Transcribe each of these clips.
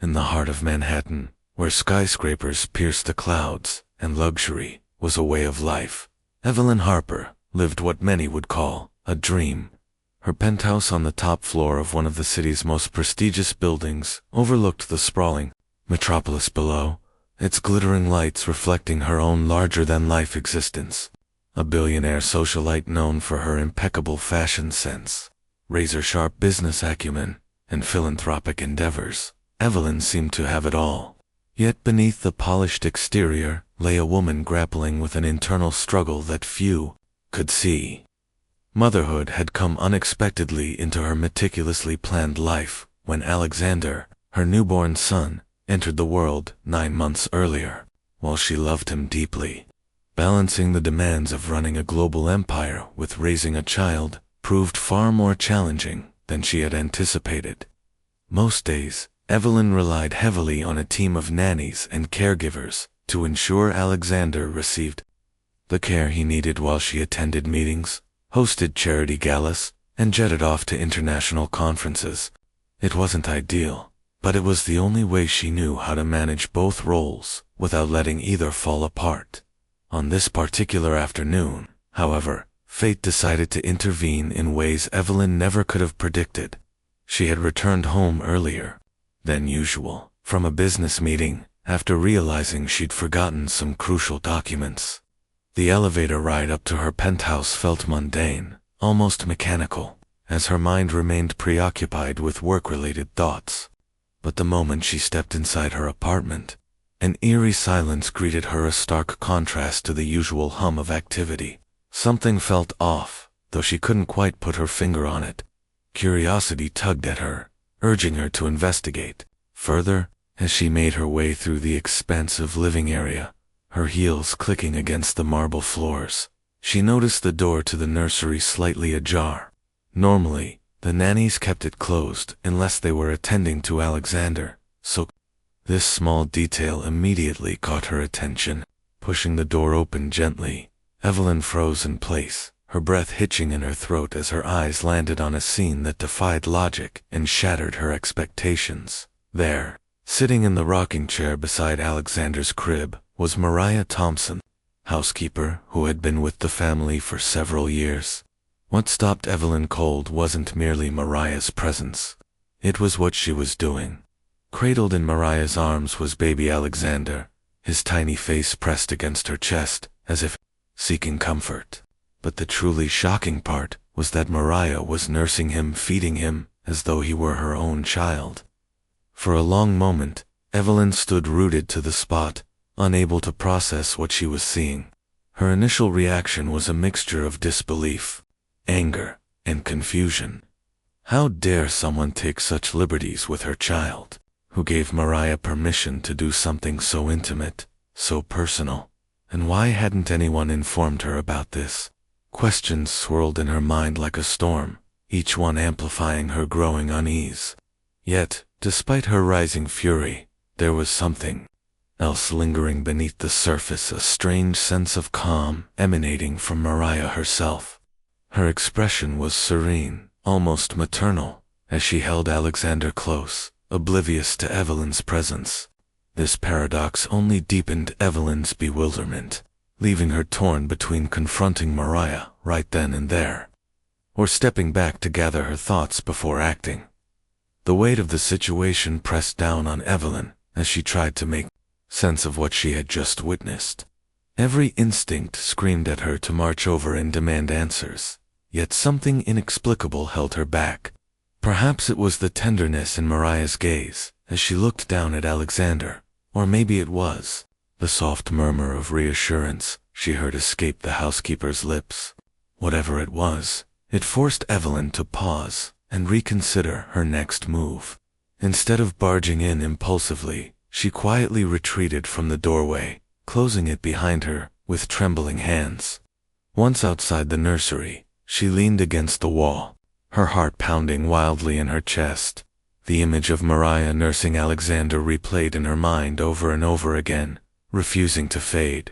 in the heart of Manhattan, where skyscrapers pierced the clouds and luxury was a way of life, Evelyn Harper lived what many would call a dream. Her penthouse on the top floor of one of the city's most prestigious buildings overlooked the sprawling metropolis below, its glittering lights reflecting her own larger-than-life existence. A billionaire socialite known for her impeccable fashion sense, razor-sharp business acumen, and philanthropic endeavors, Evelyn seemed to have it all. Yet beneath the polished exterior lay a woman grappling with an internal struggle that few could see. Motherhood had come unexpectedly into her meticulously planned life when Alexander, her newborn son, entered the world 9 months earlier. While she loved him deeply, balancing the demands of running a global empire with raising a child proved far more challenging than she had anticipated. Most days, Evelyn relied heavily on a team of nannies and caregivers to ensure Alexander received the care he needed while she attended meetings, hosted charity galas, and jetted off to international conferences. It wasn't ideal, but it was the only way she knew how to manage both roles without letting either fall apart. On this particular afternoon, however, fate decided to intervene in ways Evelyn never could have predicted. She had returned home earlier than usual from a business meeting after realizing she'd forgotten some crucial documents. The elevator ride up to her penthouse felt mundane, almost mechanical, as her mind remained preoccupied with work-related thoughts. But the moment she stepped inside her apartment, an eerie silence greeted her, a stark contrast to the usual hum of activity. Something felt off, though she couldn't quite put her finger on it. Curiosity tugged at her, urging her to investigate further. As she made her way through the expansive living area, her heels clicking against the marble floors, she noticed the door to the nursery slightly ajar. Normally, the nannies kept it closed unless they were attending to Alexander, so this small detail immediately caught her attention. Pushing the door open gently, Evelyn froze in place, her breath hitching in her throat as her eyes landed on a scene that defied logic and shattered her expectations. There, sitting in the rocking chair beside Alexander's crib, was Mariah Thompson, housekeeper who had been with the family for several years. What stopped Evelyn cold wasn't merely Mariah's presence. It was what she was doing. Cradled in Mariah's arms was baby Alexander, his tiny face pressed against her chest, as if seeking comfort. But the truly shocking part was that Mariah was nursing him, feeding him, as though he were her own child. For a long moment, Evelyn stood rooted to the spot, unable to process what she was seeing. Her initial reaction was a mixture of disbelief, anger, and confusion. How dare someone take such liberties with her child? Who gave Mariah permission to do something so intimate, so personal? And why hadn't anyone informed her about this? Questions swirled in her mind like a storm, each one amplifying her growing unease. Yet, despite her rising fury, there was something else lingering beneath the surface, a strange sense of calm emanating from Mariah herself. Her expression was serene, almost maternal, as she held Alexander close, oblivious to Evelyn's presence. This paradox only deepened Evelyn's bewilderment, leaving her torn between confronting Mariah right then and there, or stepping back to gather her thoughts before acting. The weight of the situation pressed down on Evelyn as she tried to make sense of what she had just witnessed. Every instinct screamed at her to march over and demand answers, yet something inexplicable held her back. Perhaps it was the tenderness in Mariah's gaze as she looked down at Alexander, or maybe it was the soft murmur of reassurance she heard escape the housekeeper's lips. Whatever it was, it forced Evelyn to pause and reconsider her next move. Instead of barging in impulsively, she quietly retreated from the doorway, closing it behind her with trembling hands. Once outside the nursery, she leaned against the wall, her heart pounding wildly in her chest. The image of Mariah nursing Alexander replayed in her mind over and over again, refusing to fade.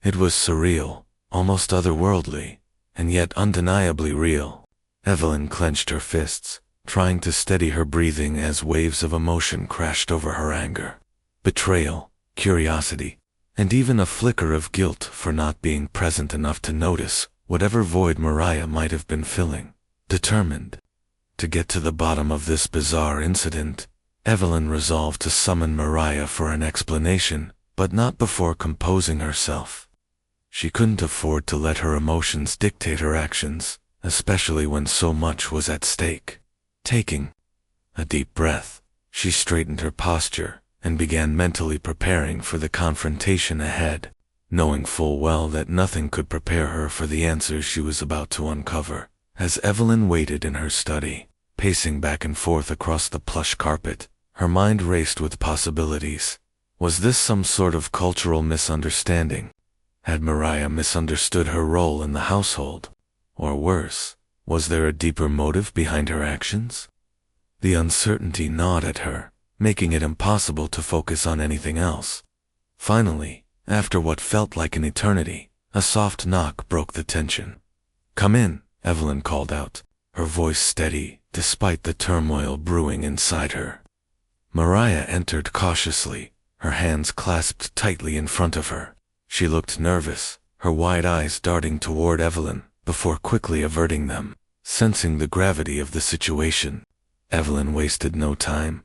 It was surreal, almost otherworldly, and yet undeniably real. Evelyn clenched her fists, trying to steady her breathing as waves of emotion crashed over her: anger, betrayal, curiosity, and even a flicker of guilt for not being present enough to notice whatever void Mariah might have been filling. Determined to get to the bottom of this bizarre incident, Evelyn resolved to summon Mariah for an explanation, but not before composing herself. She couldn't afford to let her emotions dictate her actions, especially when so much was at stake. Taking a deep breath, she straightened her posture and began mentally preparing for the confrontation ahead, knowing full well that nothing could prepare her for the answers she was about to uncover. As Evelyn waited in her study, pacing back and forth across the plush carpet, her mind raced with possibilities. Was this some sort of cultural misunderstanding? Had Mariah misunderstood her role in the household? Or worse, was there a deeper motive behind her actions? The uncertainty gnawed at her, making it impossible to focus on anything else. Finally, after what felt like an eternity, a soft knock broke the tension. "Come in," Evelyn called out, her voice steady despite the turmoil brewing inside her. Mariah entered cautiously, her hands clasped tightly in front of her. She looked nervous, her wide eyes darting toward Evelyn, before quickly averting them. Sensing the gravity of the situation, Evelyn wasted no time.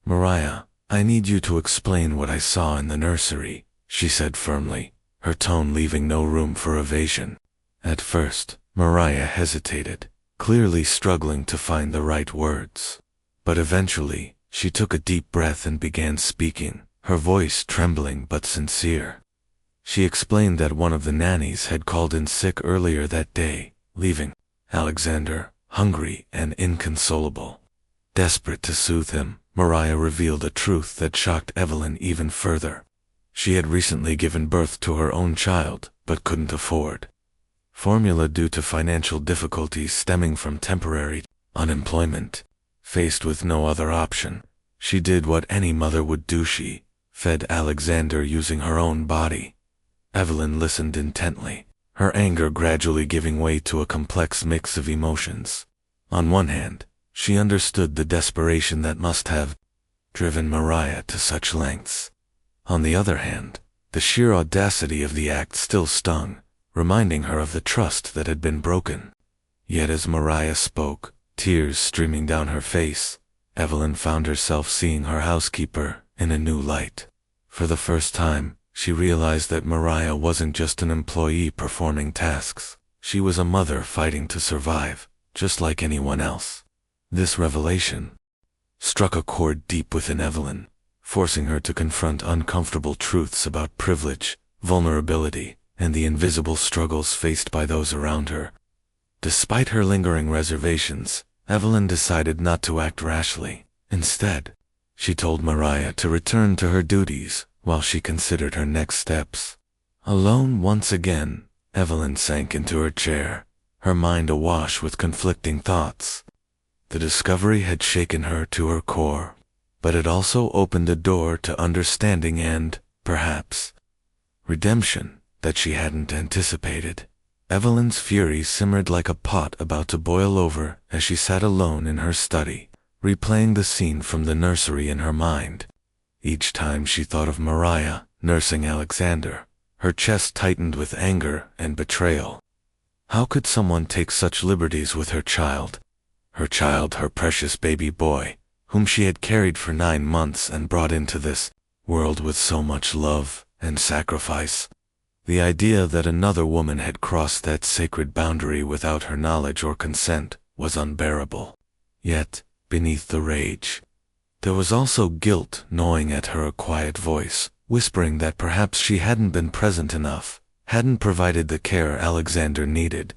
"Mariah, I need you to explain what I saw in the nursery," she said firmly, her tone leaving no room for evasion. At first, Mariah hesitated, clearly struggling to find the right words. But eventually, she took a deep breath and began speaking, her voice trembling but sincere. She explained that one of the nannies had called in sick earlier that day, leaving Alexander hungry and inconsolable. Desperate to soothe him, Mariah revealed a truth that shocked Evelyn even further. She had recently given birth to her own child, but couldn't afford formula due to financial difficulties stemming from temporary unemployment. Faced with no other option, she did what any mother would do: she fed Alexander using her own body. Evelyn listened intently, her anger gradually giving way to a complex mix of emotions. On one hand, she understood the desperation that must have driven Mariah to such lengths. On the other hand, the sheer audacity of the act still stung, reminding her of the trust that had been broken. Yet as Mariah spoke, tears streaming down her face, Evelyn found herself seeing her housekeeper in a new light. For the first time, she realized that Mariah wasn't just an employee performing tasks. She was a mother fighting to survive, just like anyone else. This revelation struck a chord deep within Evelyn, forcing her to confront uncomfortable truths about privilege, vulnerability, and the invisible struggles faced by those around her. Despite her lingering reservations, Evelyn decided not to act rashly. Instead, she told Mariah to return to her duties while she considered her next steps. Alone once again, Evelyn sank into her chair, her mind awash with conflicting thoughts. The discovery had shaken her to her core, but it also opened a door to understanding and, perhaps, redemption that she hadn't anticipated. Evelyn's fury simmered like a pot about to boil over as she sat alone in her study, replaying the scene from the nursery in her mind. Each time she thought of Mariah nursing Alexander, her chest tightened with anger and betrayal. How could someone take such liberties with her child, her precious baby boy, whom she had carried for 9 months and brought into this world with so much love and sacrifice? The idea that another woman had crossed that sacred boundary without her knowledge or consent was unbearable. Yet, beneath the rage, there was also guilt gnawing at her, a quiet voice, whispering that perhaps she hadn't been present enough, hadn't provided the care Alexander needed.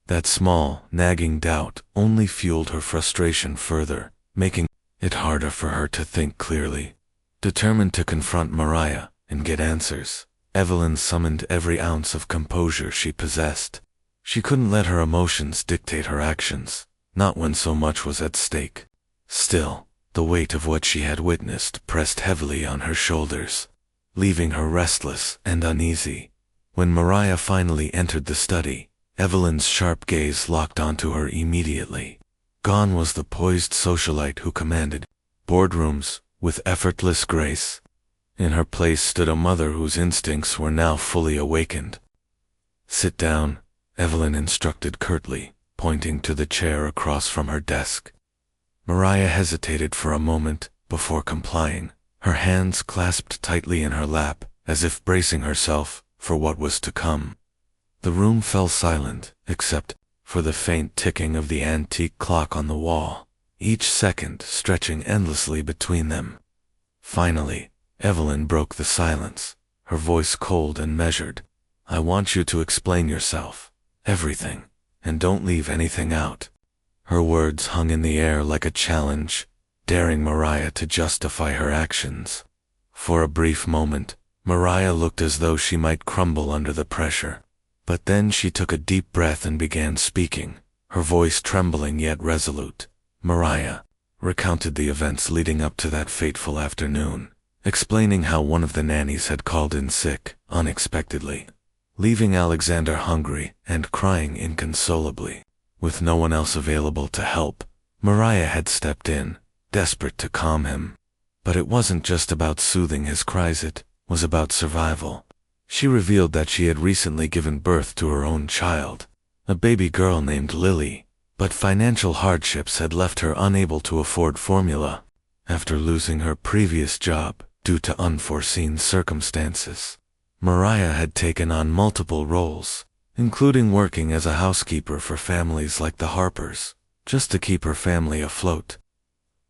That small, nagging doubt only fueled her frustration further, making it harder for her to think clearly. Determined to confront Mariah and get answers, Evelyn summoned every ounce of composure she possessed. She couldn't let her emotions dictate her actions, not when so much was at stake. Still, the weight of what she had witnessed pressed heavily on her shoulders, leaving her restless and uneasy. When Mariah finally entered the study, Evelyn's sharp gaze locked onto her immediately. Gone was the poised socialite who commanded boardrooms with effortless grace. In her place stood a mother whose instincts were now fully awakened. "Sit down," Evelyn instructed curtly, pointing to the chair across from her desk. Mariah hesitated for a moment before complying, her hands clasped tightly in her lap, as if bracing herself for what was to come. The room fell silent, except for the faint ticking of the antique clock on the wall, each second stretching endlessly between them. Finally, Evelyn broke the silence, her voice cold and measured. "I want you to explain yourself, everything, and don't leave anything out." Her words hung in the air like a challenge, daring Mariah to justify her actions. For a brief moment, Mariah looked as though she might crumble under the pressure. But then she took a deep breath and began speaking, her voice trembling yet resolute. Mariah recounted the events leading up to that fateful afternoon, explaining how one of the nannies had called in sick unexpectedly, leaving Alexander hungry and crying inconsolably. With no one else available to help, Mariah had stepped in, desperate to calm him. But it wasn't just about soothing his cries, it was about survival. She revealed that she had recently given birth to her own child, a baby girl named Lily, but financial hardships had left her unable to afford formula after losing her previous job due to unforeseen circumstances. Mariah had taken on multiple roles, including working as a housekeeper for families like the Harpers, just to keep her family afloat.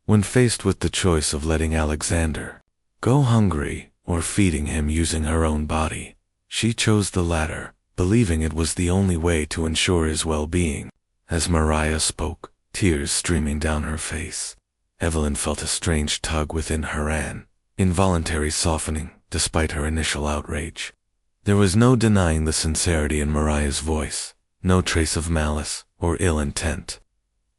When faced with the choice of letting Alexander go hungry or feeding him using her own body, she chose the latter, believing it was the only way to ensure his well-being. As Mariah spoke, tears streaming down her face, Evelyn felt a strange tug within her, an involuntary softening despite her initial outrage. There was no denying the sincerity in Mariah's voice, no trace of malice or ill intent.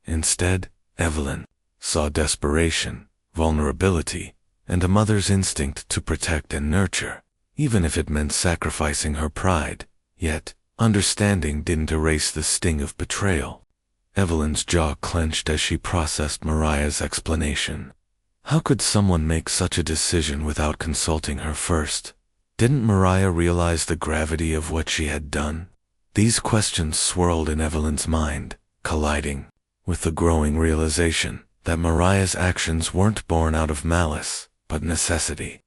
Instead, Evelyn saw desperation, vulnerability, and a mother's instinct to protect and nurture, even if it meant sacrificing her pride. Yet, understanding didn't erase the sting of betrayal. Evelyn's jaw clenched as she processed Mariah's explanation. How could someone make such a decision without consulting her first? Didn't Mariah realize the gravity of what she had done? These questions swirled in Evelyn's mind, colliding with the growing realization that Mariah's actions weren't born out of malice, but necessity.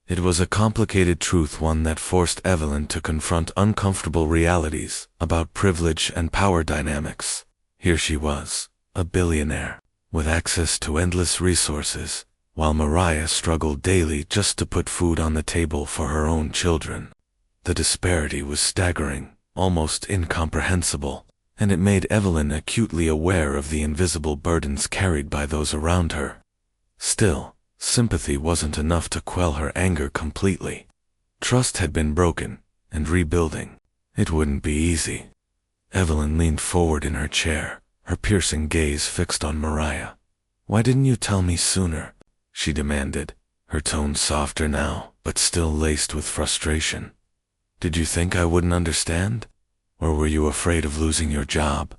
It was a complicated truth, one that forced Evelyn to confront uncomfortable realities about privilege and power dynamics. Here she was, a billionaire, with access to endless resources, while Mariah struggled daily just to put food on the table for her own children. The disparity was staggering, almost incomprehensible, and it made Evelyn acutely aware of the invisible burdens carried by those around her. Still, sympathy wasn't enough to quell her anger completely. Trust had been broken, and rebuilding it wouldn't be easy. Evelyn leaned forward in her chair, her piercing gaze fixed on Mariah. "Why didn't you tell me sooner?" she demanded, her tone softer now, but still laced with frustration. "Did you think I wouldn't understand? Or were you afraid of losing your job?"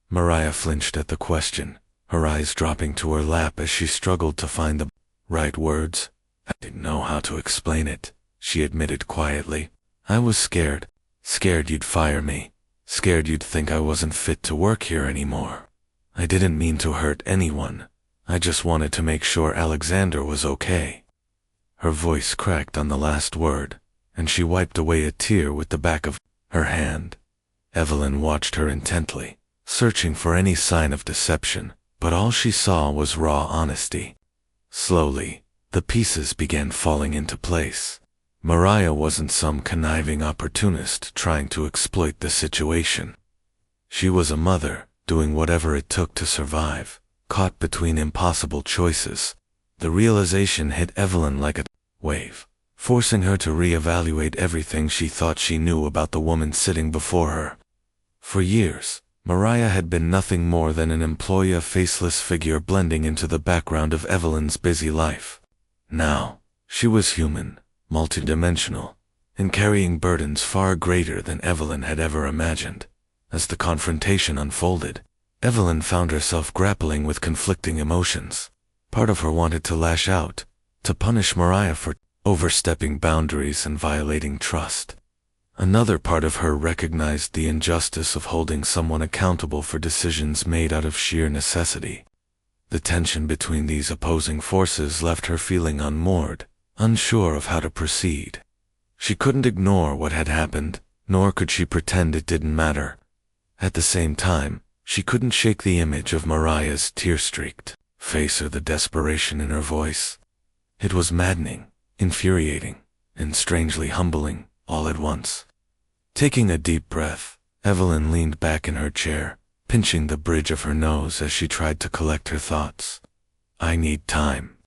Mariah flinched at the question, her eyes dropping to her lap as she struggled to find the right words. "I didn't know how to explain it," she admitted quietly. "I was scared. Scared you'd fire me. Scared you'd think I wasn't fit to work here anymore. I didn't mean to hurt anyone. I just wanted to make sure Alexander was okay." Her voice cracked on the last word, and she wiped away a tear with the back of her hand. Evelyn watched her intently, searching for any sign of deception, but all she saw was raw honesty. Slowly, the pieces began falling into place. Mariah wasn't some conniving opportunist trying to exploit the situation. She was a mother, doing whatever it took to survive, caught between impossible choices. The realization hit Evelyn like a wave, forcing her to reevaluate everything she thought she knew about the woman sitting before her. For years, Mariah had been nothing more than an employee, a faceless figure blending into the background of Evelyn's busy life. Now, she was human, multidimensional, and carrying burdens far greater than Evelyn had ever imagined. As the confrontation unfolded, Evelyn found herself grappling with conflicting emotions. Part of her wanted to lash out, to punish Mariah for overstepping boundaries and violating trust. Another part of her recognized the injustice of holding someone accountable for decisions made out of sheer necessity. The tension between these opposing forces left her feeling unmoored, unsure of how to proceed. She couldn't ignore what had happened, nor could she pretend it didn't matter. At the same time, she couldn't shake the image of Mariah's tear-streaked face or the desperation in her voice. It was maddening, infuriating, and strangely humbling, all at once. Taking a deep breath, Evelyn leaned back in her chair, pinching the bridge of her nose as she tried to collect her thoughts. "I need time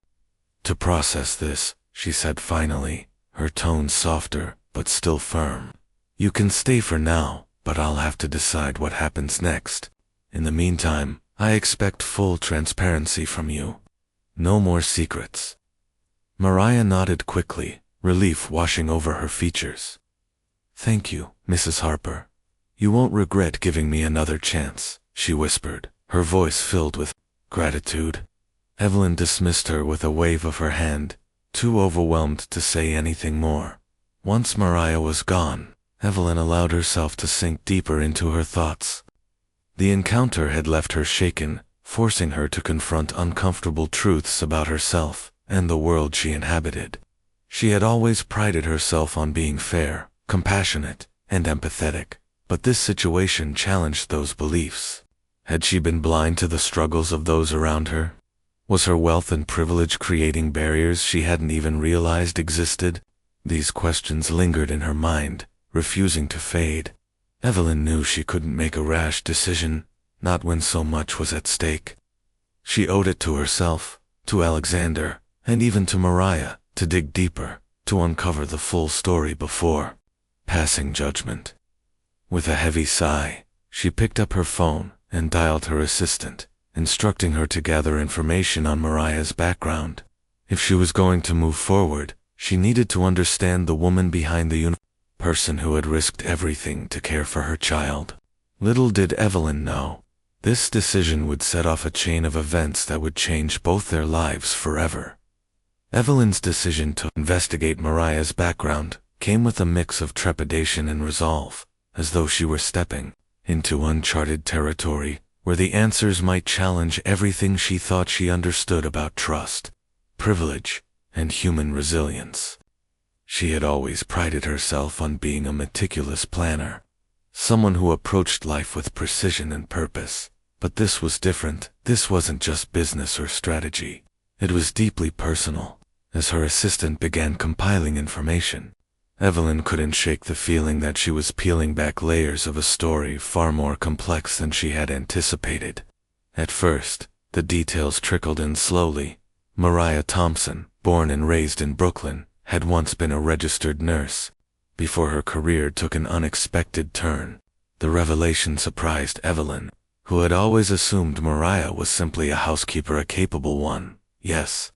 to process this," she said finally, her tone softer but still firm. "You can stay for now, but I'll have to decide what happens next. In the meantime, I expect full transparency from you. No more secrets." Mariah nodded quickly, relief washing over her features. "Thank you, Mrs. Harper. You won't regret giving me another chance," she whispered, her voice filled with gratitude. Evelyn dismissed her with a wave of her hand, too overwhelmed to say anything more. Once Mariah was gone, Evelyn allowed herself to sink deeper into her thoughts. The encounter had left her shaken, forcing her to confront uncomfortable truths about herself and the world she inhabited. She had always prided herself on being fair, compassionate, and empathetic, but this situation challenged those beliefs. Had she been blind to the struggles of those around her? Was her wealth and privilege creating barriers she hadn't even realized existed? These questions lingered in her mind, refusing to fade. Evelyn knew she couldn't make a rash decision, not when so much was at stake. She owed it to herself, to Alexander, and even to Mariah, to dig deeper, to uncover the full story before passing judgment. With a heavy sigh, she picked up her phone and dialed her assistant, instructing her to gather information on Mariah's background. If she was going to move forward, she needed to understand the woman behind the person who had risked everything to care for her child. Little did Evelyn know, this decision would set off a chain of events that would change both their lives forever. Evelyn's decision to investigate Mariah's background came with a mix of trepidation and resolve, as though she were stepping into uncharted territory where the answers might challenge everything she thought she understood about trust, privilege, and human resilience. She had always prided herself on being a meticulous planner, someone who approached life with precision and purpose. But this was different. This wasn't just business or strategy. It was deeply personal. As her assistant began compiling information, Evelyn couldn't shake the feeling that she was peeling back layers of a story far more complex than she had anticipated. At first, the details trickled in slowly. Mariah Thompson, born and raised in Brooklyn, had once been a registered nurse, before her career took an unexpected turn. The revelation surprised Evelyn, who had always assumed Mariah was simply a housekeeper, a capable one, yes,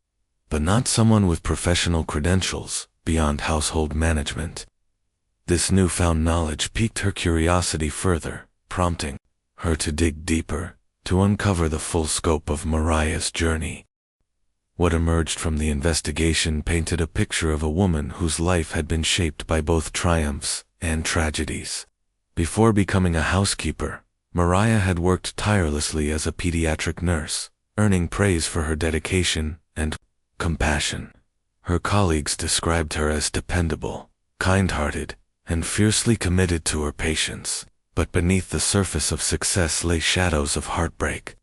but not someone with professional credentials beyond household management. This newfound knowledge piqued her curiosity further, prompting her to dig deeper, to uncover the full scope of Mariah's journey. What emerged from the investigation painted a picture of a woman whose life had been shaped by both triumphs and tragedies. Before becoming a housekeeper, Mariah had worked tirelessly as a pediatric nurse, earning praise for her dedication and compassion. Her colleagues described her as dependable, kind-hearted, and fiercely committed to her patients, but beneath the surface of success lay shadows of heartbreak.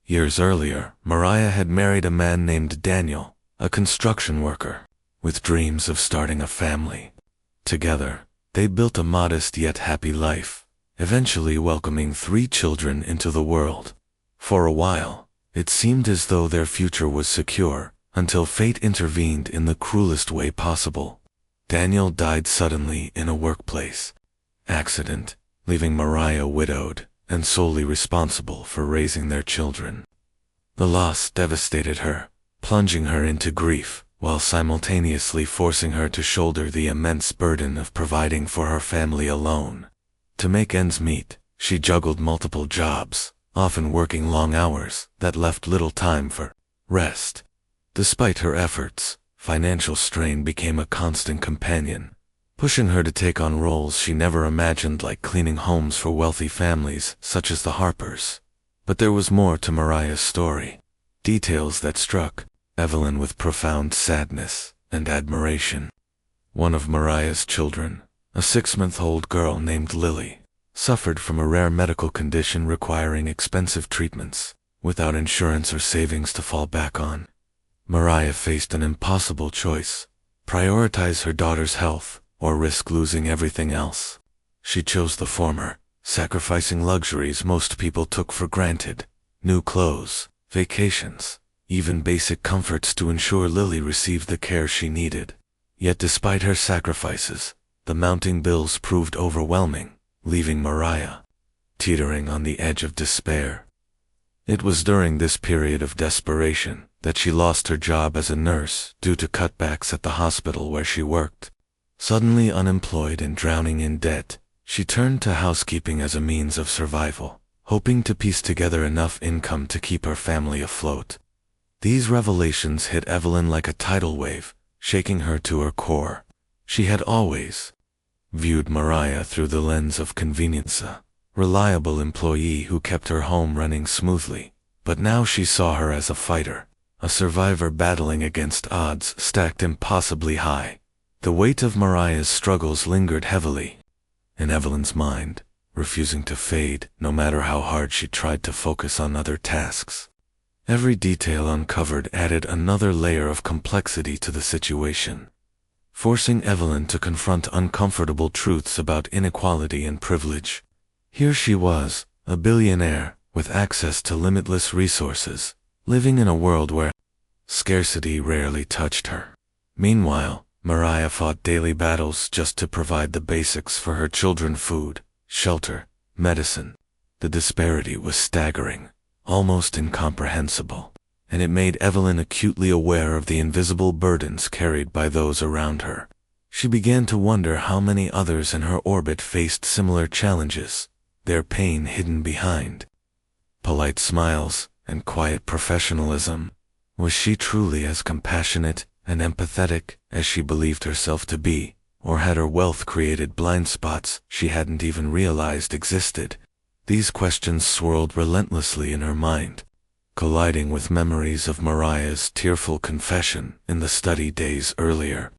Years earlier, Mariah had married a man named Daniel, a construction worker, with dreams of starting a family. Together, they built a modest yet happy life, eventually welcoming 3 children into the world. For a while, it seemed as though their future was secure, until fate intervened in the cruelest way possible. Daniel died suddenly in a workplace accident, leaving Mariah widowed and solely responsible for raising their children. The loss devastated her, plunging her into grief, while simultaneously forcing her to shoulder the immense burden of providing for her family alone. To make ends meet, she juggled multiple jobs, often working long hours that left little time for rest. Despite her efforts, financial strain became a constant companion, pushing her to take on roles she never imagined, like cleaning homes for wealthy families such as the Harpers. But there was more to Mariah's story, details that struck Evelyn with profound sadness and admiration. One of Mariah's children, a 6-month-old girl named Lily, suffered from a rare medical condition requiring expensive treatments, without insurance or savings to fall back on. Mariah faced an impossible choice: prioritize her daughter's health or risk losing everything else. She chose the former, sacrificing luxuries most people took for granted: new clothes, vacations, even basic comforts to ensure Lily received the care she needed. Yet despite her sacrifices, the mounting bills proved overwhelming, leaving Mariah teetering on the edge of despair. It was during this period of desperation that she lost her job as a nurse due to cutbacks at the hospital where she worked. Suddenly unemployed and drowning in debt, she turned to housekeeping as a means of survival, hoping to piece together enough income to keep her family afloat. These revelations hit Evelyn like a tidal wave, shaking her to her core. She had always viewed Mariah through the lens of convenience, a reliable employee who kept her home running smoothly. But now she saw her as a fighter, a survivor battling against odds stacked impossibly high. The weight of Mariah's struggles lingered heavily in Evelyn's mind, refusing to fade no matter how hard she tried to focus on other tasks. Every detail uncovered added another layer of complexity to the situation, forcing Evelyn to confront uncomfortable truths about inequality and privilege. Here she was, a billionaire, with access to limitless resources, living in a world where scarcity rarely touched her. Meanwhile, Mariah fought daily battles just to provide the basics for her children: food, shelter, medicine. The disparity was staggering, almost incomprehensible, and it made Evelyn acutely aware of the invisible burdens carried by those around her. She began to wonder how many others in her orbit faced similar challenges, their pain hidden behind polite smiles and quiet professionalism. Was she truly as compassionate and empathetic as she believed herself to be, or had her wealth created blind spots she hadn't even realized existed? These questions swirled relentlessly in her mind, colliding with memories of Mariah's tearful confession in the study days earlier.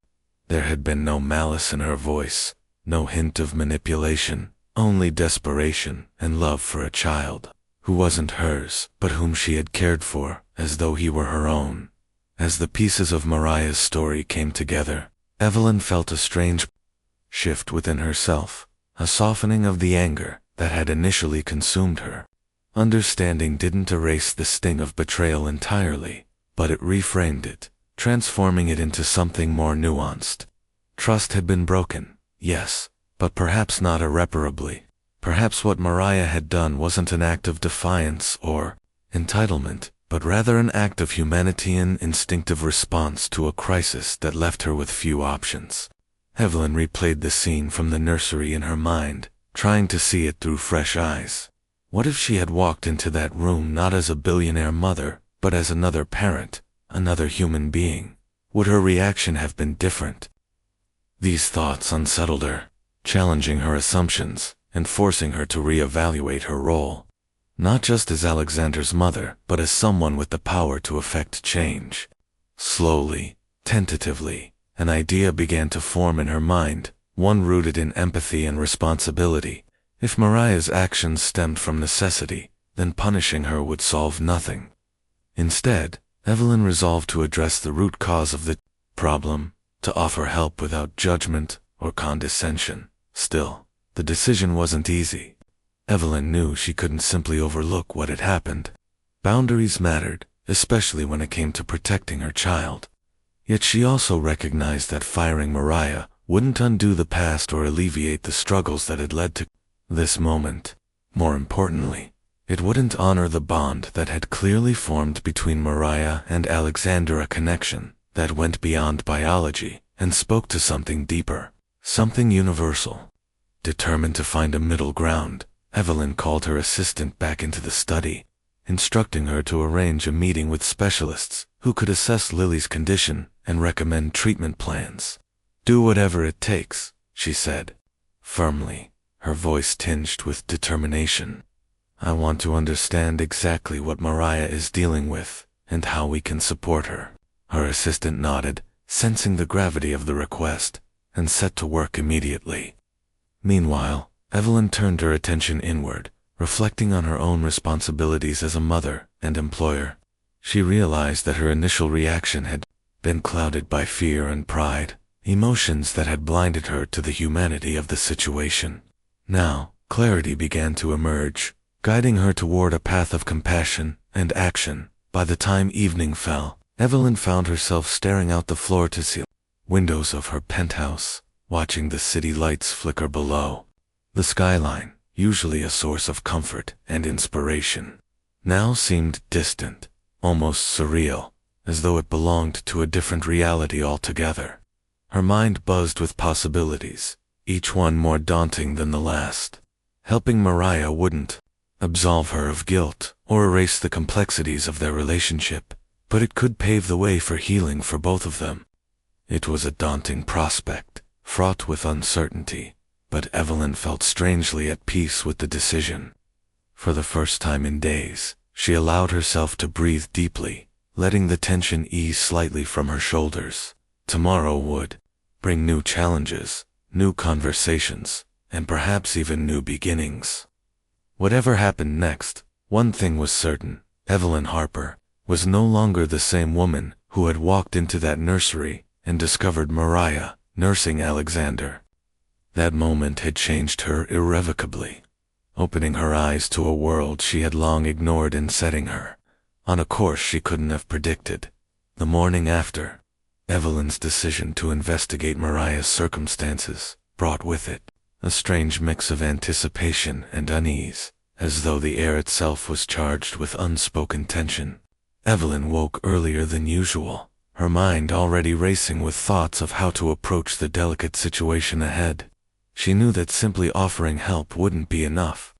There had been no malice in her voice, no hint of manipulation, only desperation and love for a child who wasn't hers, but whom she had cared for as though he were her own. As the pieces of Mariah's story came together, Evelyn felt a strange shift within herself, a softening of the anger that had initially consumed her. Understanding didn't erase the sting of betrayal entirely, but it reframed it, transforming it into something more nuanced. Trust had been broken, yes, but perhaps not irreparably. Perhaps what Mariah had done wasn't an act of defiance or entitlement, but rather an act of humanitarian instinctive response to a crisis that left her with few options. Evelyn replayed the scene from the nursery in her mind, trying to see it through fresh eyes. What if she had walked into that room not as a billionaire mother, but as another parent, another human being? Would her reaction have been different? These thoughts unsettled her, challenging her assumptions and forcing her to reevaluate her role, not just as Alexander's mother, but as someone with the power to effect change. Slowly, tentatively, an idea began to form in her mind, one rooted in empathy and responsibility. If Mariah's actions stemmed from necessity, then punishing her would solve nothing. Instead, Evelyn resolved to address the root cause of the problem, to offer help without judgment or condescension. Still, the decision wasn't easy. Evelyn knew she couldn't simply overlook what had happened. Boundaries mattered, especially when it came to protecting her child. Yet she also recognized that firing Mariah wouldn't undo the past or alleviate the struggles that had led to this moment. More importantly, it wouldn't honor the bond that had clearly formed between Mariah and Alexander, a connection that went beyond biology and spoke to something deeper, something universal. Determined to find a middle ground, Evelyn called her assistant back into the study, instructing her to arrange a meeting with specialists who could assess Lily's condition and recommend treatment plans. "Do whatever it takes," she said, firmly, her voice tinged with determination. "I want to understand exactly what Mariah is dealing with and how we can support her." Her assistant nodded, sensing the gravity of the request, and set to work immediately. Meanwhile, Evelyn turned her attention inward, reflecting on her own responsibilities as a mother and employer. She realized that her initial reaction had been clouded by fear and pride, emotions that had blinded her to the humanity of the situation. Now, clarity began to emerge, guiding her toward a path of compassion and action. By the time evening fell, Evelyn found herself staring out the floor-to-ceiling windows of her penthouse, watching the city lights flicker below. The skyline, usually a source of comfort and inspiration, now seemed distant, almost surreal, as though it belonged to a different reality altogether. Her mind buzzed with possibilities, each one more daunting than the last. Helping Mariah wouldn't absolve her of guilt or erase the complexities of their relationship, but it could pave the way for healing for both of them. It was a daunting prospect, fraught with uncertainty, but Evelyn felt strangely at peace with the decision. For the first time in days, she allowed herself to breathe deeply, letting the tension ease slightly from her shoulders. Tomorrow would bring new challenges, new conversations, and perhaps even new beginnings. Whatever happened next, one thing was certain: Evelyn Harper was no longer the same woman who had walked into that nursery and discovered Mariah nursing Alexander. That moment had changed her irrevocably, opening her eyes to a world she had long ignored and setting her on a course she couldn't have predicted. The morning after, Evelyn's decision to investigate Mariah's circumstances brought with it a strange mix of anticipation and unease, as though the air itself was charged with unspoken tension. Evelyn woke earlier than usual, her mind already racing with thoughts of how to approach the delicate situation ahead. She knew that simply offering help wouldn't be enough.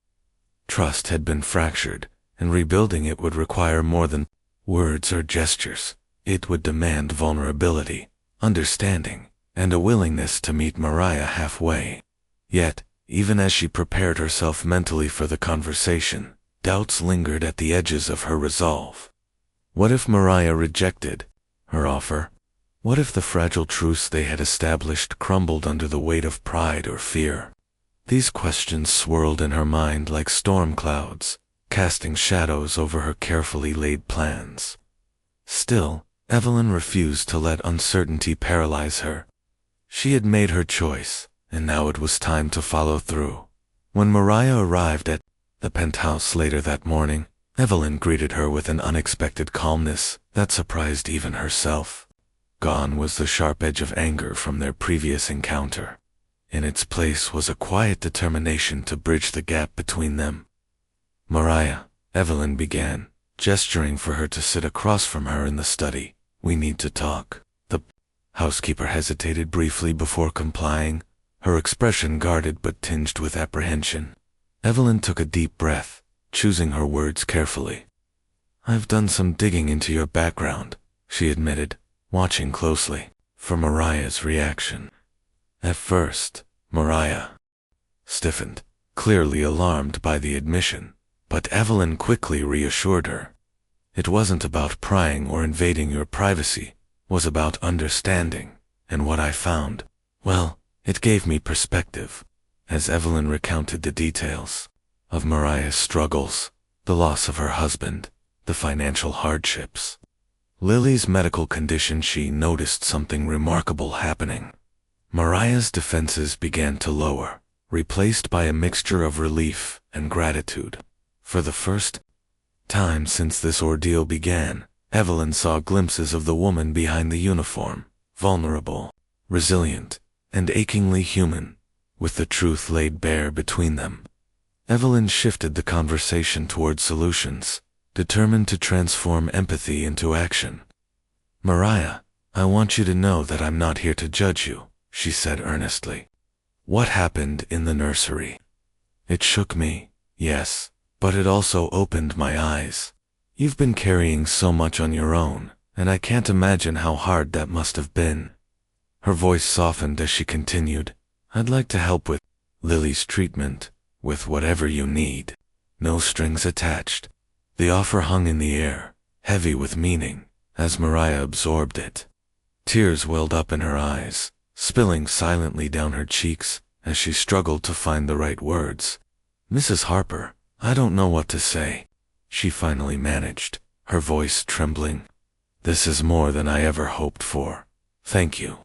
Trust had been fractured, and rebuilding it would require more than words or gestures. It would demand vulnerability, understanding, and a willingness to meet Mariah halfway. Yet, even as she prepared herself mentally for the conversation, doubts lingered at the edges of her resolve. What if Mariah rejected her offer? What if the fragile truce they had established crumbled under the weight of pride or fear? These questions swirled in her mind like storm clouds, casting shadows over her carefully laid plans. Still, Evelyn refused to let uncertainty paralyze her. She had made her choice, and now it was time to follow through. When Mariah arrived at the penthouse later that morning, Evelyn greeted her with an unexpected calmness that surprised even herself. Gone was the sharp edge of anger from their previous encounter. In its place was a quiet determination to bridge the gap between them. "Mariah," Evelyn began, gesturing for her to sit across from her in the study, "we need to talk." The housekeeper hesitated briefly before complying, her expression guarded but tinged with apprehension. Evelyn took a deep breath, choosing her words carefully. "I've done some digging into your background," she admitted, watching closely for Mariah's reaction. At first, Mariah stiffened, clearly alarmed by the admission, but Evelyn quickly reassured her. It wasn't about prying or invading your privacy, it was about understanding, and what I found, well, it gave me perspective. As Evelyn recounted the details of Mariah's struggles, the loss of her husband, the financial hardships, Lily's medical condition, she noticed something remarkable happening. Mariah's defenses began to lower, replaced by a mixture of relief and gratitude. For the first time since this ordeal began, Evelyn saw glimpses of the woman behind the uniform, vulnerable, resilient, and achingly human, with the truth laid bare between them. Evelyn shifted the conversation toward solutions, determined to transform empathy into action. "Mariah, I want you to know that I'm not here to judge you," she said earnestly. "What happened in the nursery? It shook me, Yes, but it also opened my eyes. You've been carrying so much on your own, and I can't imagine how hard that must have been. Her voice softened as she continued, I'd like to help with Lily's treatment, with whatever you need. No strings attached. The offer hung in the air, heavy with meaning, as Mariah absorbed it. Tears welled up in her eyes, spilling silently down her cheeks as she struggled to find the right words. Mrs. Harper, I don't know what to say, she finally managed, her voice trembling. This is more than I ever hoped for. Thank you.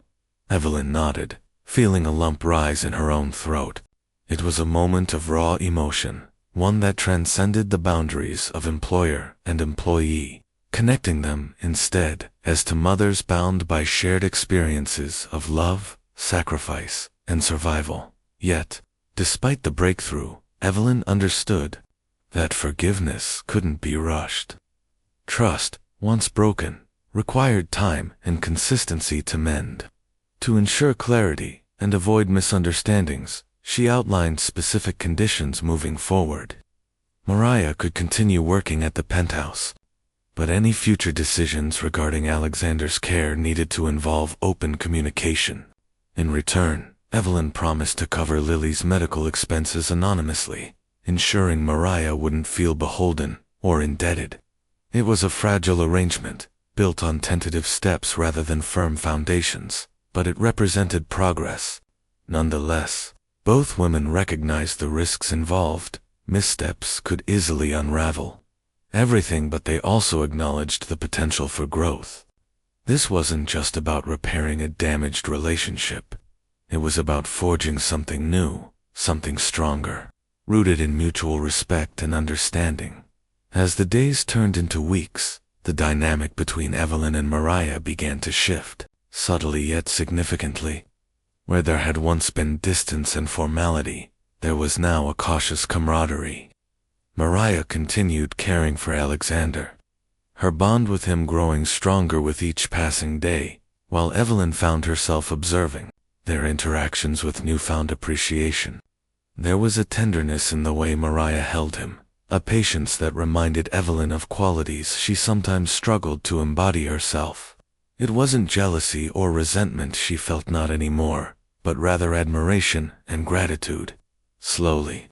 Evelyn nodded, feeling a lump rise in her own throat. It was a moment of raw emotion, one that transcended the boundaries of employer and employee, connecting them instead as to mothers bound by shared experiences of love, sacrifice, and survival. Yet, despite the breakthrough, Evelyn understood that forgiveness couldn't be rushed. Trust, once broken, required time and consistency to mend. To ensure clarity and avoid misunderstandings, she outlined specific conditions moving forward. Mariah could continue working at the penthouse, but any future decisions regarding Alexander's care needed to involve open communication. In return, Evelyn promised to cover Lily's medical expenses anonymously, ensuring Mariah wouldn't feel beholden or indebted. It was a fragile arrangement, built on tentative steps rather than firm foundations, but it represented progress. Nonetheless, both women recognized the risks involved. Missteps could easily unravel everything, but they also acknowledged the potential for growth. This wasn't just about repairing a damaged relationship. It was about forging something new, something stronger, rooted in mutual respect and understanding. As the days turned into weeks, the dynamic between Evelyn and Mariah began to shift, subtly yet significantly. Where there had once been distance and formality, there was now a cautious camaraderie. Mariah continued caring for Alexander, her bond with him growing stronger with each passing day, while Evelyn found herself observing their interactions with newfound appreciation. There was a tenderness in the way Mariah held him, a patience that reminded Evelyn of qualities she sometimes struggled to embody herself. It wasn't jealousy or resentment she felt, not anymore, but rather admiration and gratitude. Slowly,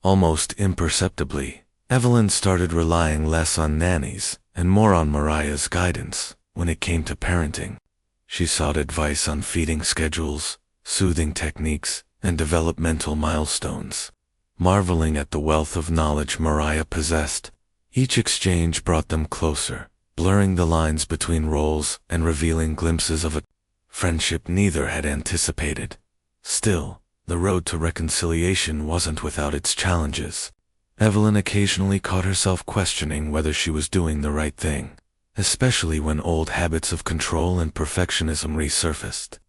almost imperceptibly, Evelyn started relying less on nannies and more on Mariah's guidance when it came to parenting. She sought advice on feeding schedules, soothing techniques, and developmental milestones. Marveling at the wealth of knowledge Mariah possessed, each exchange brought them closer, blurring the lines between roles and revealing glimpses of a friendship neither had anticipated. Still, the road to reconciliation wasn't without its challenges. Evelyn occasionally caught herself questioning whether she was doing the right thing, especially when old habits of control and perfectionism resurfaced.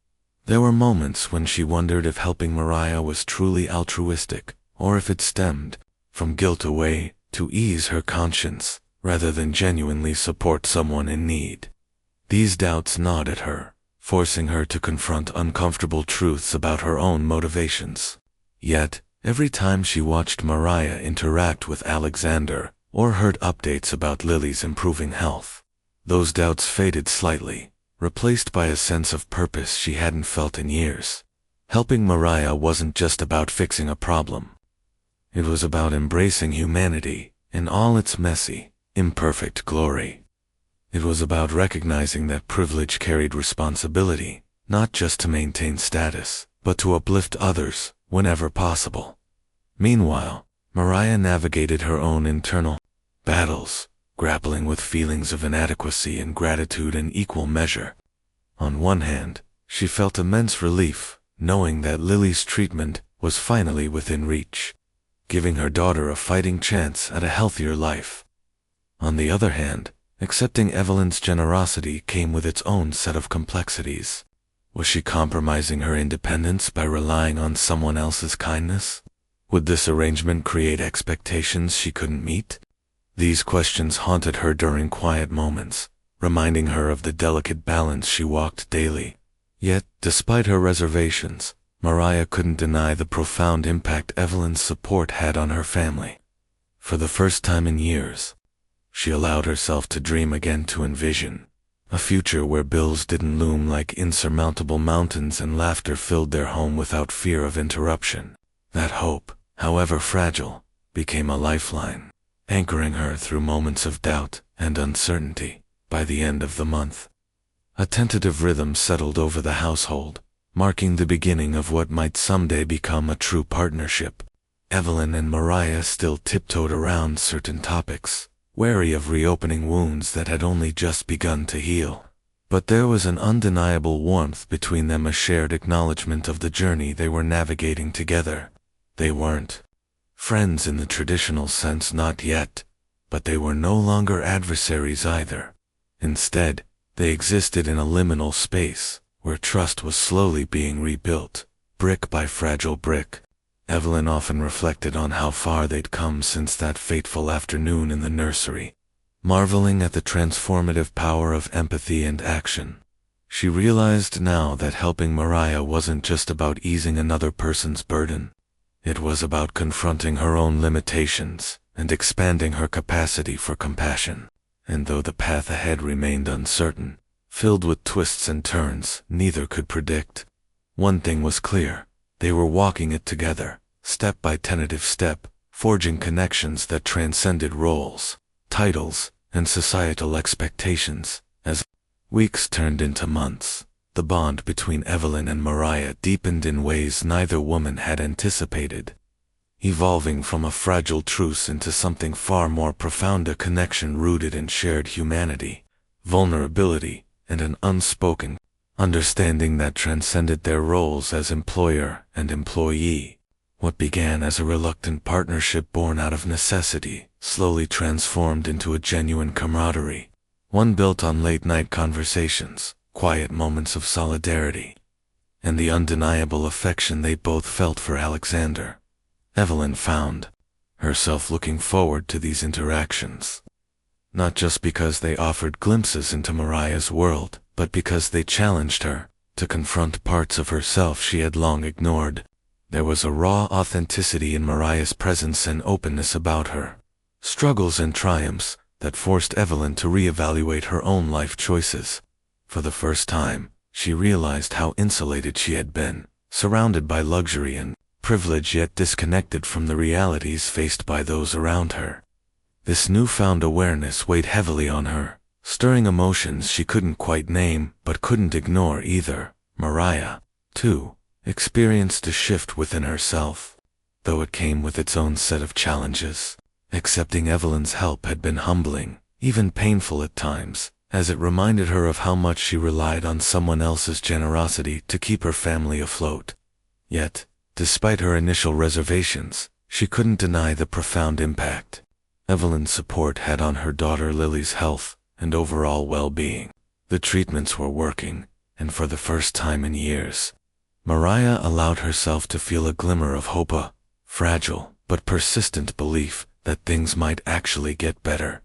There were moments when she wondered if helping Mariah was truly altruistic, or if it stemmed from guilt away to ease her conscience, rather than genuinely support someone in need. These doubts gnawed at her, forcing her to confront uncomfortable truths about her own motivations. Yet, every time she watched Mariah interact with Alexander, or heard updates about Lily's improving health, those doubts faded slightly, replaced by a sense of purpose she hadn't felt in years. Helping Mariah wasn't just about fixing a problem. It was about embracing humanity in all its messy, imperfect glory. It was about recognizing that privilege carried responsibility, not just to maintain status, but to uplift others whenever possible. Meanwhile, Mariah navigated her own internal battles, grappling with feelings of inadequacy and gratitude in equal measure. On one hand, she felt immense relief, knowing that Lily's treatment was finally within reach, giving her daughter a fighting chance at a healthier life. On the other hand, accepting Evelyn's generosity came with its own set of complexities. Was she compromising her independence by relying on someone else's kindness? Would this arrangement create expectations she couldn't meet? These questions haunted her during quiet moments, reminding her of the delicate balance she walked daily. Yet, despite her reservations, Mariah couldn't deny the profound impact Evelyn's support had on her family. For the first time in years, she allowed herself to dream again, to envision a future where bills didn't loom like insurmountable mountains and laughter filled their home without fear of interruption. That hope, however fragile, became a lifeline, anchoring her through moments of doubt and uncertainty. By the end of the month, a tentative rhythm settled over the household, marking the beginning of what might someday become a true partnership. Evelyn and Mariah still tiptoed around certain topics, wary of reopening wounds that had only just begun to heal. But there was an undeniable warmth between them, a shared acknowledgement of the journey they were navigating together. They weren't friends in the traditional sense, not yet, but they were no longer adversaries either. Instead, they existed in a liminal space, where trust was slowly being rebuilt, brick by fragile brick. Evelyn often reflected on how far they'd come since that fateful afternoon in the nursery, marveling at the transformative power of empathy and action. She realized now that helping Mariah wasn't just about easing another person's burden. It was about confronting her own limitations and expanding her capacity for compassion. And though the path ahead remained uncertain, filled with twists and turns neither could predict, one thing was clear: they were walking it together, step by tentative step, forging connections that transcended roles, titles, and societal expectations. As weeks turned into months, the bond between Evelyn and Mariah deepened in ways neither woman had anticipated, evolving from a fragile truce into something far more profound, a connection rooted in shared humanity, vulnerability, and an unspoken understanding that transcended their roles as employer and employee. What began as a reluctant partnership born out of necessity slowly transformed into a genuine camaraderie, one built on late-night conversations, quiet moments of solidarity, and the undeniable affection they both felt for Alexander. Evelyn found herself looking forward to these interactions, not just because they offered glimpses into Mariah's world, but because they challenged her to confront parts of herself she had long ignored. There was a raw authenticity in Mariah's presence and openness about her struggles and triumphs that forced Evelyn to reevaluate her own life choices. For the first time, she realized how insulated she had been, surrounded by luxury and privilege yet disconnected from the realities faced by those around her. This newfound awareness weighed heavily on her, stirring emotions she couldn't quite name but couldn't ignore either. Mariah, too, experienced a shift within herself, though it came with its own set of challenges. Accepting Evelyn's help had been humbling, even painful at times, as it reminded her of how much she relied on someone else's generosity to keep her family afloat. Yet, despite her initial reservations, she couldn't deny the profound impact Evelyn's support had on her daughter Lily's health and overall well-being. The treatments were working, and for the first time in years, Mariah allowed herself to feel a glimmer of hope, a fragile but persistent belief that things might actually get better.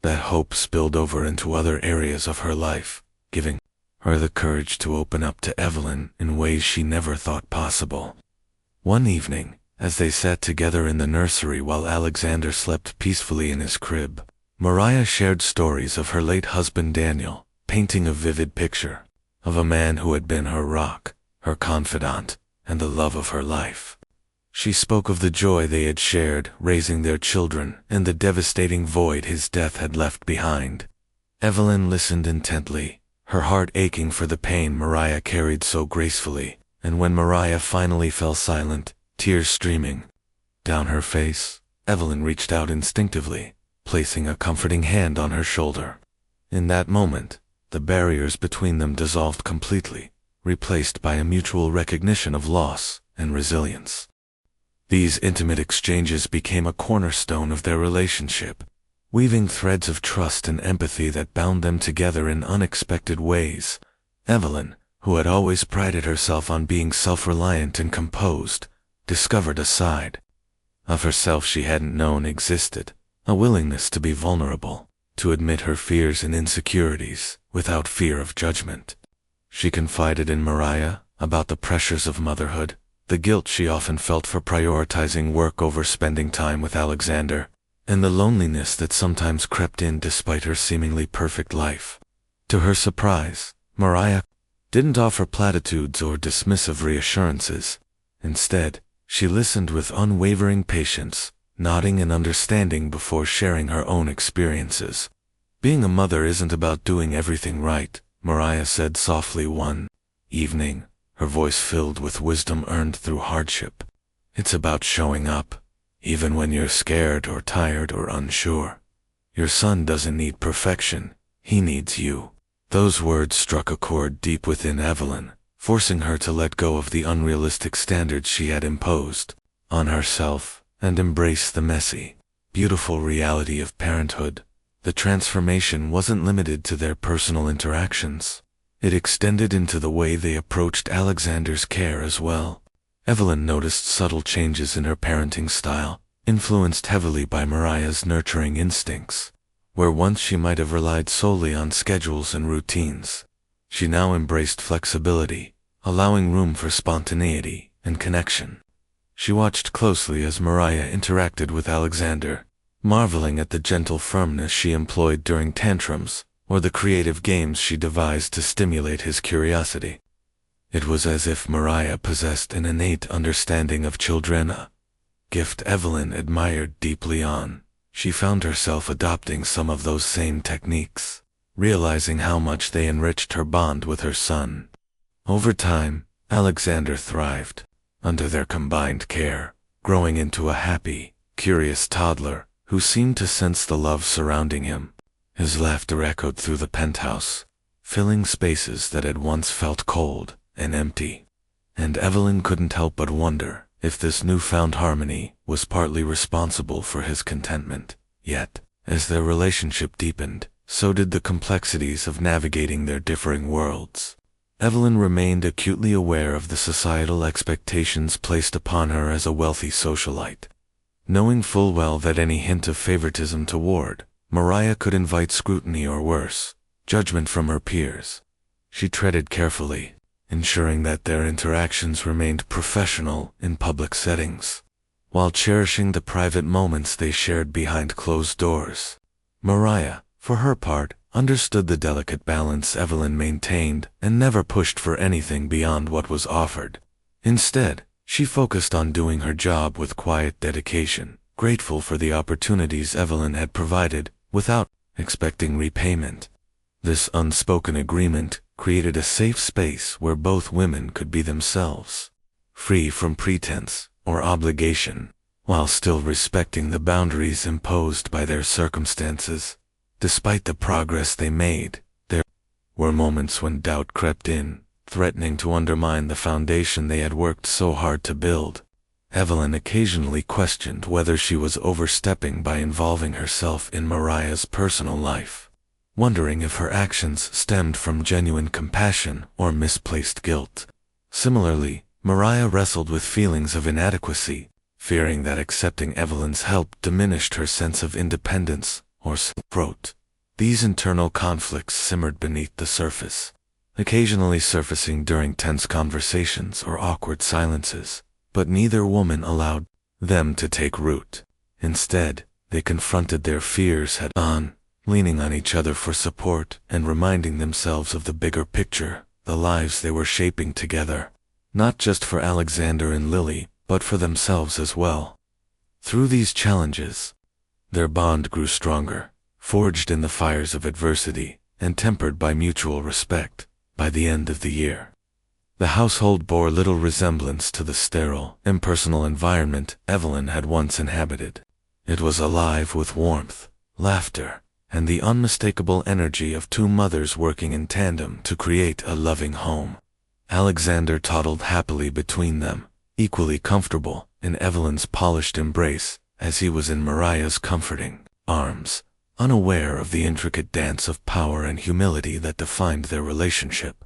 That hope spilled over into other areas of her life, giving her the courage to open up to Evelyn in ways she never thought possible. One evening, as they sat together in the nursery while Alexander slept peacefully in his crib, Mariah shared stories of her late husband Daniel, painting a vivid picture of a man who had been her rock, her confidant, and the love of her life. She spoke of the joy they had shared raising their children and the devastating void his death had left behind. Evelyn listened intently, her heart aching for the pain Mariah carried so gracefully, and when Mariah finally fell silent, tears streaming down her face, Evelyn reached out instinctively, placing a comforting hand on her shoulder. In that moment, the barriers between them dissolved completely, replaced by a mutual recognition of loss and resilience. These intimate exchanges became a cornerstone of their relationship, weaving threads of trust and empathy that bound them together in unexpected ways. Evelyn, who had always prided herself on being self-reliant and composed, discovered a side of herself she hadn't known existed, a willingness to be vulnerable, to admit her fears and insecurities without fear of judgment. She confided in Mariah about the pressures of motherhood, the guilt she often felt for prioritizing work over spending time with Alexander, and the loneliness that sometimes crept in despite her seemingly perfect life. To her surprise, Mariah didn't offer platitudes or dismissive reassurances. Instead, she listened with unwavering patience, nodding in understanding before sharing her own experiences. "Being a mother isn't about doing everything right," Mariah said softly one evening, her voice filled with wisdom earned through hardship. "It's about showing up, even when you're scared or tired or unsure. Your son doesn't need perfection, he needs you." Those words struck a chord deep within Evelyn, forcing her to let go of the unrealistic standards she had imposed on herself and embrace the messy, beautiful reality of parenthood. The transformation wasn't limited to their personal interactions. It extended into the way they approached Alexander's care as well. Evelyn noticed subtle changes in her parenting style, influenced heavily by Mariah's nurturing instincts. Where once she might have relied solely on schedules and routines, she now embraced flexibility, allowing room for spontaneity and connection. She watched closely as Mariah interacted with Alexander, marveling at the gentle firmness she employed during tantrums or the creative games she devised to stimulate his curiosity. It was as if Mariah possessed an innate understanding of children, a gift Evelyn admired deeply on. She found herself adopting some of those same techniques, realizing how much they enriched her bond with her son. Over time, Alexander thrived under their combined care, growing into a happy, curious toddler who seemed to sense the love surrounding him. His laughter echoed through the penthouse, filling spaces that had once felt cold and empty. And Evelyn couldn't help but wonder if this newfound harmony was partly responsible for his contentment. Yet, as their relationship deepened, so did the complexities of navigating their differing worlds. Evelyn remained acutely aware of the societal expectations placed upon her as a wealthy socialite. Knowing full well that any hint of favoritism toward Mariah could invite scrutiny or worse, judgment from her peers, she treaded carefully, ensuring that their interactions remained professional in public settings, while cherishing the private moments they shared behind closed doors. Mariah, for her part, understood the delicate balance Evelyn maintained and never pushed for anything beyond what was offered. Instead, she focused on doing her job with quiet dedication, grateful for the opportunities Evelyn had provided without expecting repayment. This unspoken agreement created a safe space where both women could be themselves, free from pretense or obligation, while still respecting the boundaries imposed by their circumstances. Despite the progress they made, there were moments when doubt crept in, threatening to undermine the foundation they had worked so hard to build. Evelyn occasionally questioned whether she was overstepping by involving herself in Mariah's personal life, wondering if her actions stemmed from genuine compassion or misplaced guilt. Similarly, Mariah wrestled with feelings of inadequacy, fearing that accepting Evelyn's help diminished her sense of independence or growth. These internal conflicts simmered beneath the surface, occasionally surfacing during tense conversations or awkward silences, but neither woman allowed them to take root. Instead, they confronted their fears head-on, leaning on each other for support and reminding themselves of the bigger picture, the lives they were shaping together, not just for Alexander and Lily, but for themselves as well. Through these challenges, their bond grew stronger, forged in the fires of adversity and tempered by mutual respect. By the end of the year, the household bore little resemblance to the sterile, impersonal environment Evelyn had once inhabited. It was alive with warmth, laughter, and the unmistakable energy of two mothers working in tandem to create a loving home. Alexander toddled happily between them, equally comfortable in Evelyn's polished embrace as he was in Mariah's comforting arms, unaware of the intricate dance of power and humility that defined their relationship.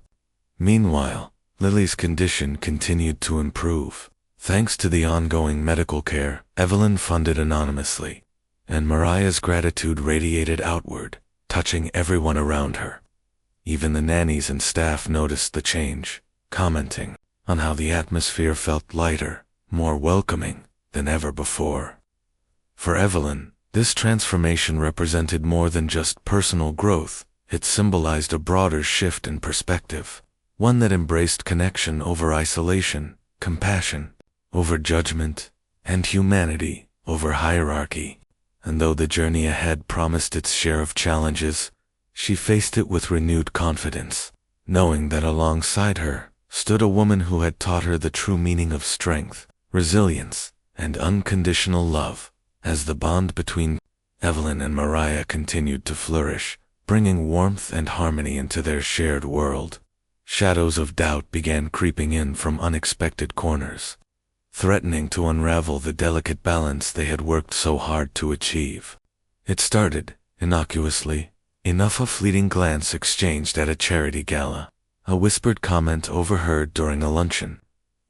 Meanwhile, Lily's condition continued to improve, thanks to the ongoing medical care Evelyn funded anonymously, and Mariah's gratitude radiated outward, touching everyone around her. Even the nannies and staff noticed the change, commenting on how the atmosphere felt lighter, more welcoming than ever before. For Evelyn, This transformation represented more than just personal growth. It symbolized a broader shift in perspective, one that embraced connection over isolation, compassion over judgment, and humanity over hierarchy. And though the journey ahead promised its share of challenges, she faced it with renewed confidence, knowing that alongside her stood a woman who had taught her the true meaning of strength, resilience, and unconditional love. As the bond between Evelyn and Mariah continued to flourish, bringing warmth and harmony into their shared world, shadows of doubt began creeping in from unexpected corners, threatening to unravel the delicate balance they had worked so hard to achieve. It started innocuously, enough a fleeting glance exchanged at a charity gala, a whispered comment overheard during a luncheon,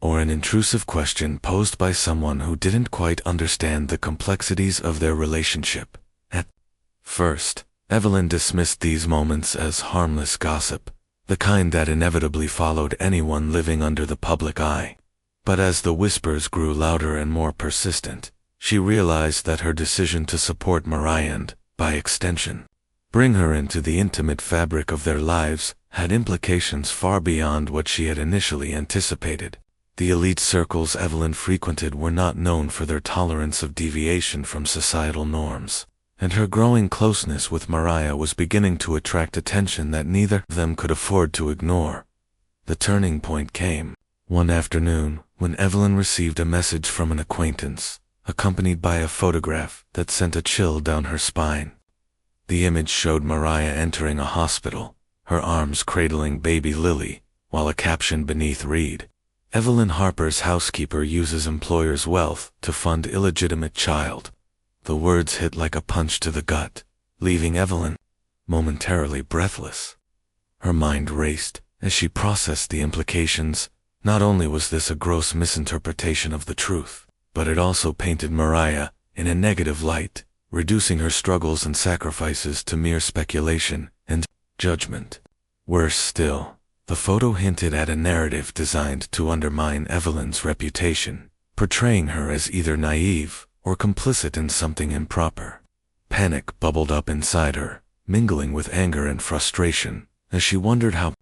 or an intrusive question posed by someone who didn't quite understand the complexities of their relationship. At first, Evelyn dismissed these moments as harmless gossip, the kind that inevitably followed anyone living under the public eye. But as the whispers grew louder and more persistent, she realized that her decision to support Mariah and, by extension, bring her into the intimate fabric of their lives had implications far beyond what she had initially anticipated. The elite circles Evelyn frequented were not known for their tolerance of deviation from societal norms, and her growing closeness with Mariah was beginning to attract attention that neither of them could afford to ignore. The turning point came one afternoon when Evelyn received a message from an acquaintance, accompanied by a photograph that sent a chill down her spine. The image showed Mariah entering a hospital, her arms cradling baby Lily, while a caption beneath read, "Evelyn Harper's housekeeper uses employer's wealth to fund illegitimate child." The words hit like a punch to the gut, leaving Evelyn momentarily breathless. Her mind raced as she processed the implications. Not only was this a gross misinterpretation of the truth, but it also painted Mariah in a negative light, reducing her struggles and sacrifices to mere speculation and judgment. Worse still, the photo hinted at a narrative designed to undermine Evelyn's reputation, portraying her as either naive or complicit in something improper. Panic bubbled up inside her, mingling with anger and frustration, as she wondered how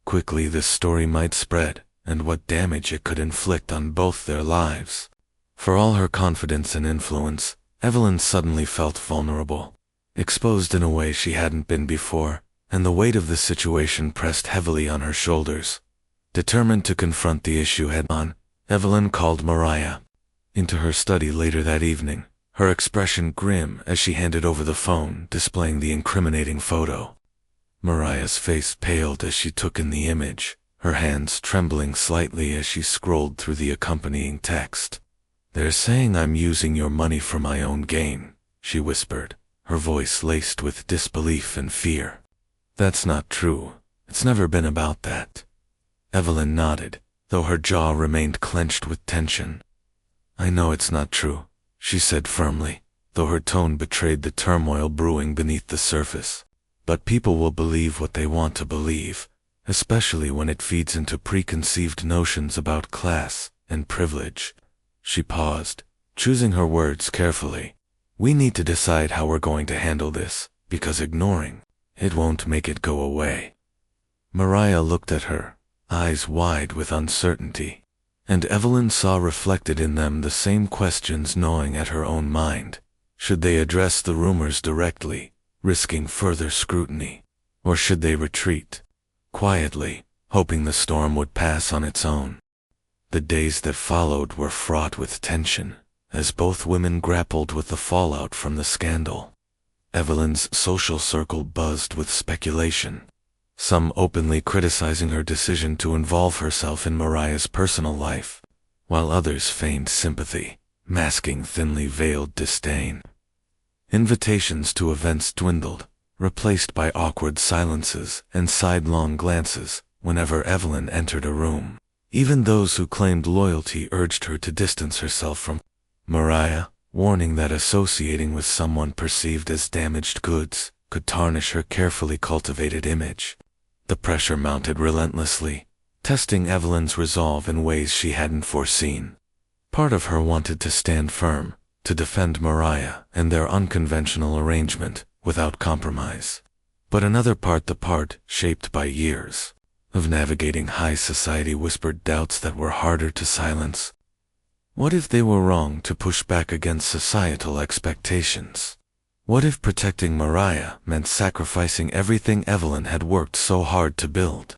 quickly this story might spread and what damage it could inflict on both their lives. For all her confidence and influence, Evelyn suddenly felt vulnerable, exposed in a way she hadn't been before, and the weight of the situation pressed heavily on her shoulders. Determined to confront the issue head-on, Evelyn called Mariah into her study later that evening, her expression grim as she handed over the phone displaying the incriminating photo. Mariah's face paled as she took in the image, her hands trembling slightly as she scrolled through the accompanying text. "They're saying I'm using your money for my own gain," she whispered, her voice laced with disbelief and fear. "That's not true. It's never been about that." Evelyn nodded, though her jaw remained clenched with tension. "I know it's not true," she said firmly, though her tone betrayed the turmoil brewing beneath the surface. "But people will believe what they want to believe, especially when it feeds into preconceived notions about class and privilege." She paused, choosing her words carefully. "We need to decide how we're going to handle this, because ignoring it won't make it go away." Mariah looked at her, eyes wide with uncertainty, and Evelyn saw reflected in them the same questions gnawing at her own mind. Should they address the rumors directly, risking further scrutiny, or should they retreat quietly, hoping the storm would pass on its own? The days that followed were fraught with tension, as both women grappled with the fallout from the scandal. Evelyn's social circle buzzed with speculation, some openly criticizing her decision to involve herself in Mariah's personal life, while others feigned sympathy, masking thinly veiled disdain. Invitations to events dwindled, replaced by awkward silences and sidelong glances whenever Evelyn entered a room. Even those who claimed loyalty urged her to distance herself from Mariah, warning that associating with someone perceived as damaged goods could tarnish her carefully cultivated image. The pressure mounted relentlessly, testing Evelyn's resolve in ways she hadn't foreseen. Part of her wanted to stand firm, to defend Mariah and their unconventional arrangement without compromise. But another part, the part shaped by years of navigating high society, whispered doubts that were harder to silence. What if they were wrong to push back against societal expectations? What if protecting Mariah meant sacrificing everything Evelyn had worked so hard to build?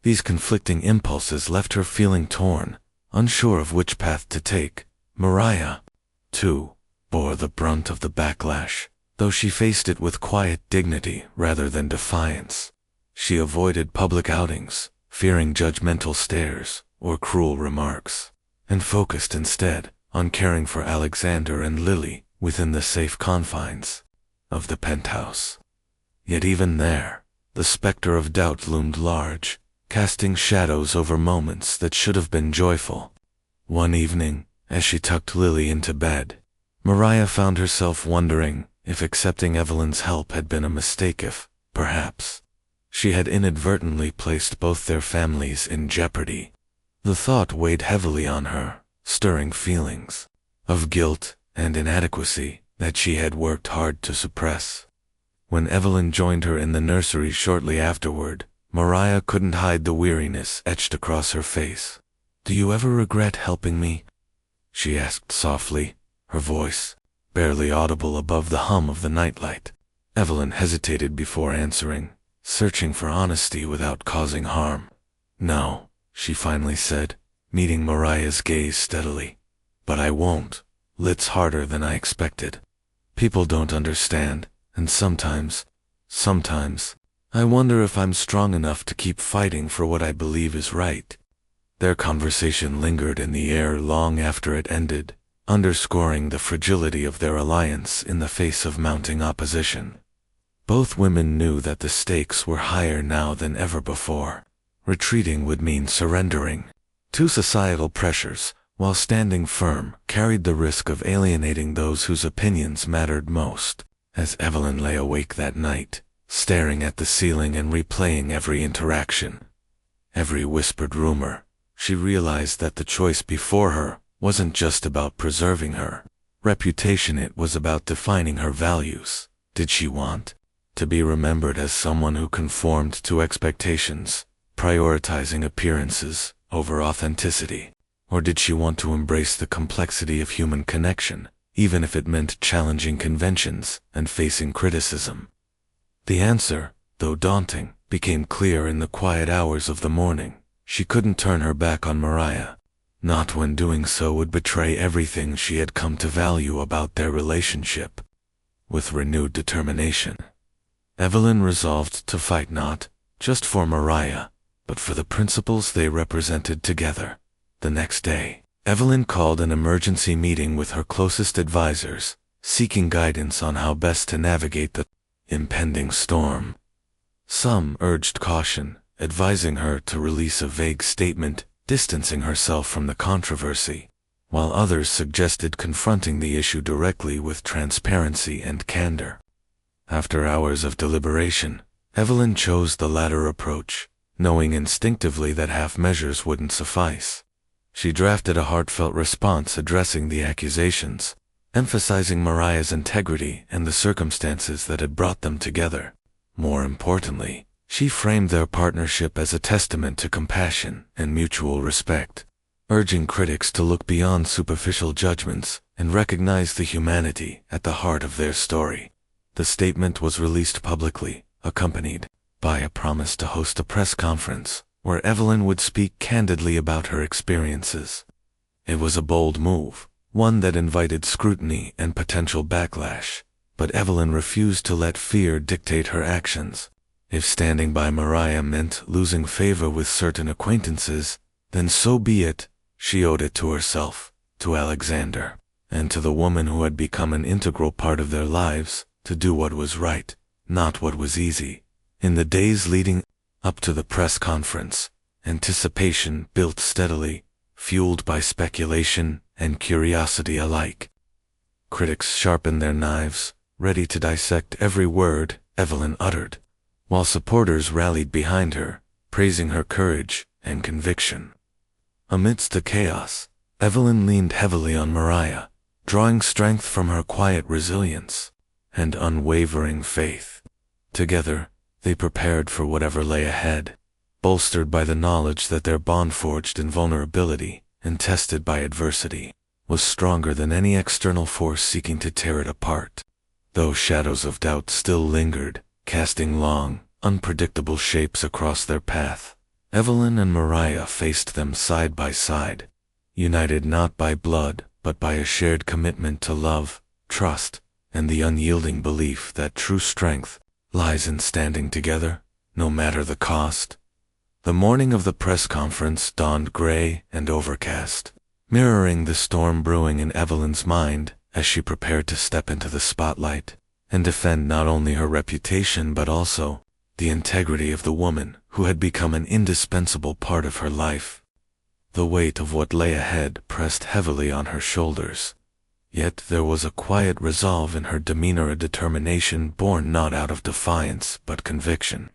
These conflicting impulses left her feeling torn, unsure of which path to take. Mariah, too, bore the brunt of the backlash, though she faced it with quiet dignity rather than defiance. She avoided public outings, fearing judgmental stares or cruel remarks, and focused instead on caring for Alexander and Lily within the safe confines of the penthouse. Yet even there, the specter of doubt loomed large, casting shadows over moments that should have been joyful. One evening, as she tucked Lily into bed, Mariah found herself wondering if accepting Evelyn's help had been a mistake, if, perhaps, she had inadvertently placed both their families in jeopardy. The thought weighed heavily on her, stirring feelings of guilt and inadequacy that she had worked hard to suppress. When Evelyn joined her in the nursery shortly afterward, Mariah couldn't hide the weariness etched across her face. "Do you ever regret helping me?" she asked softly, her voice barely audible above the hum of the nightlight. Evelyn hesitated before answering, searching for honesty without causing harm. "No," she finally said, meeting Mariah's gaze steadily. "But I won't. It's harder than I expected. People don't understand, and sometimes, I wonder if I'm strong enough to keep fighting for what I believe is right." Their conversation lingered in the air long after it ended, underscoring the fragility of their alliance in the face of mounting opposition. Both women knew that the stakes were higher now than ever before. Retreating would mean surrendering to societal pressures, while standing firm carried the risk of alienating those whose opinions mattered most. As Evelyn lay awake that night, staring at the ceiling and replaying every interaction, every whispered rumor, she realized that the choice before her wasn't just about preserving her reputation, it was about defining her values. Did she want to be remembered as someone who conformed to expectations, prioritizing appearances over authenticity? Or did she want to embrace the complexity of human connection, even if it meant challenging conventions and facing criticism? The answer, though daunting, became clear in the quiet hours of the morning. She couldn't turn her back on Mariah, not when doing so would betray everything she had come to value about their relationship. With renewed determination, Evelyn resolved to fight not just for Mariah, but for the principles they represented together. The next day, Evelyn called an emergency meeting with her closest advisors, seeking guidance on how best to navigate the impending storm. Some urged caution, advising her to release a vague statement, distancing herself from the controversy, while others suggested confronting the issue directly with transparency and candor. After hours of deliberation, Evelyn chose the latter approach, knowing instinctively that half measures wouldn't suffice. She drafted a heartfelt response addressing the accusations, emphasizing Mariah's integrity and the circumstances that had brought them together. More importantly, she framed their partnership as a testament to compassion and mutual respect, urging critics to look beyond superficial judgments and recognize the humanity at the heart of their story. The statement was released publicly, accompanied by a promise to host a press conference where Evelyn would speak candidly about her experiences. It was a bold move, one that invited scrutiny and potential backlash, but Evelyn refused to let fear dictate her actions. If standing by Mariah meant losing favor with certain acquaintances, then so be it. She owed it to herself, to Alexander, and to the woman who had become an integral part of their lives, to do what was right, not what was easy. In the days leading up to the press conference, anticipation built steadily, fueled by speculation and curiosity alike. Critics sharpened their knives, ready to dissect every word Evelyn uttered, while supporters rallied behind her, praising her courage and conviction. Amidst the chaos, Evelyn leaned heavily on Mariah, drawing strength from her quiet resilience and unwavering faith. Together, they prepared for whatever lay ahead, bolstered by the knowledge that their bond, forged in vulnerability and tested by adversity, was stronger than any external force seeking to tear it apart. Though shadows of doubt still lingered, casting long, unpredictable shapes across their path, Evelyn and Mariah faced them side by side, united not by blood, but by a shared commitment to love, trust, and the unyielding belief that true strength lies in standing together, no matter the cost. The morning of the press conference dawned gray and overcast, mirroring the storm brewing in Evelyn's mind as she prepared to step into the spotlight and defend not only her reputation but also the integrity of the woman who had become an indispensable part of her life. The weight of what lay ahead pressed heavily on her shoulders, yet there was a quiet resolve in her demeanor, a determination born not out of defiance but conviction.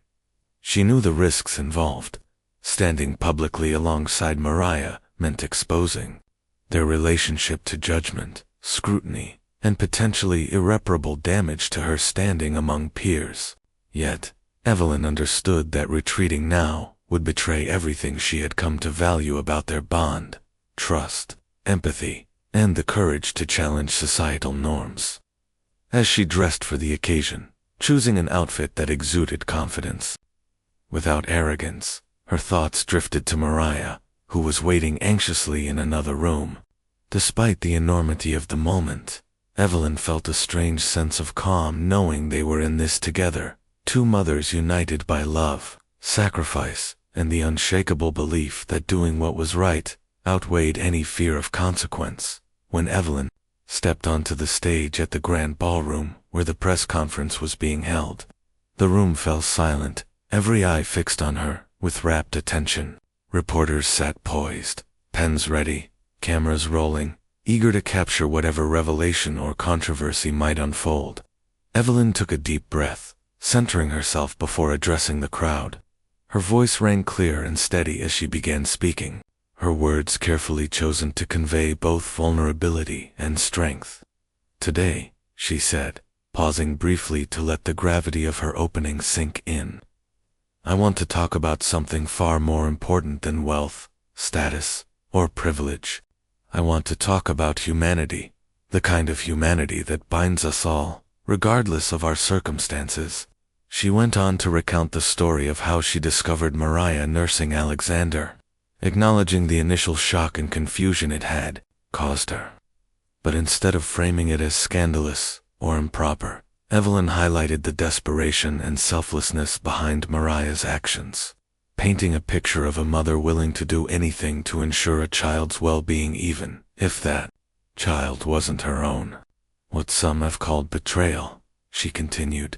She knew the risks involved. Standing publicly alongside Mariah meant exposing their relationship to judgment, scrutiny, and potentially irreparable damage to her standing among peers. Yet, Evelyn understood that retreating now would betray everything she had come to value about their bond: trust, empathy, and the courage to challenge societal norms. As she dressed for the occasion, choosing an outfit that exuded confidence without arrogance, her thoughts drifted to Mariah, who was waiting anxiously in another room. Despite the enormity of the moment, Evelyn felt a strange sense of calm knowing they were in this together, two mothers united by love, sacrifice, and the unshakable belief that doing what was right outweighed any fear of consequence. When Evelyn stepped onto the stage at the grand ballroom where the press conference was being held, the room fell silent, every eye fixed on her with rapt attention. Reporters sat poised, pens ready, cameras rolling, eager to capture whatever revelation or controversy might unfold. Evelyn took a deep breath, centering herself before addressing the crowd. Her voice rang clear and steady as she began speaking, her words carefully chosen to convey both vulnerability and strength. "Today," she said, pausing briefly to let the gravity of her opening sink in, "I want to talk about something far more important than wealth, status, or privilege. I want to talk about humanity, the kind of humanity that binds us all, regardless of our circumstances." She went on to recount the story of how she discovered Mariah nursing Alexander, acknowledging the initial shock and confusion it had caused her. But instead of framing it as scandalous or improper, Evelyn highlighted the desperation and selflessness behind Mariah's actions, painting a picture of a mother willing to do anything to ensure a child's well-being, even if that child wasn't her own. "What some have called betrayal," she continued,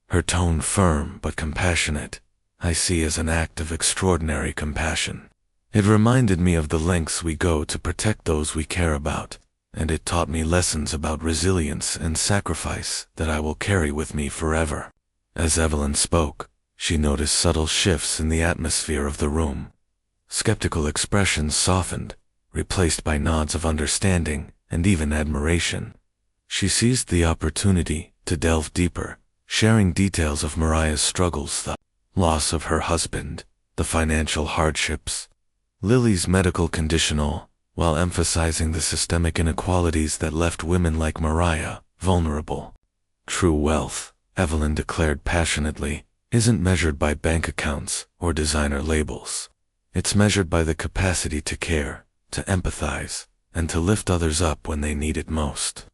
her tone firm but compassionate, "I see as an act of extraordinary compassion. It reminded me of the lengths we go to protect those we care about, and it taught me lessons about resilience and sacrifice that I will carry with me forever." As Evelyn spoke, she noticed subtle shifts in the atmosphere of the room. Skeptical expressions softened, replaced by nods of understanding and even admiration. She seized the opportunity to delve deeper, sharing details of Mariah's struggles, the loss of her husband, the financial hardships, Lily's medical condition, all while emphasizing the systemic inequalities that left women like Mariah vulnerable. "True wealth," Evelyn declared passionately, "isn't measured by bank accounts or designer labels. It's measured by the capacity to care, to empathize, and to lift others up when they need it most.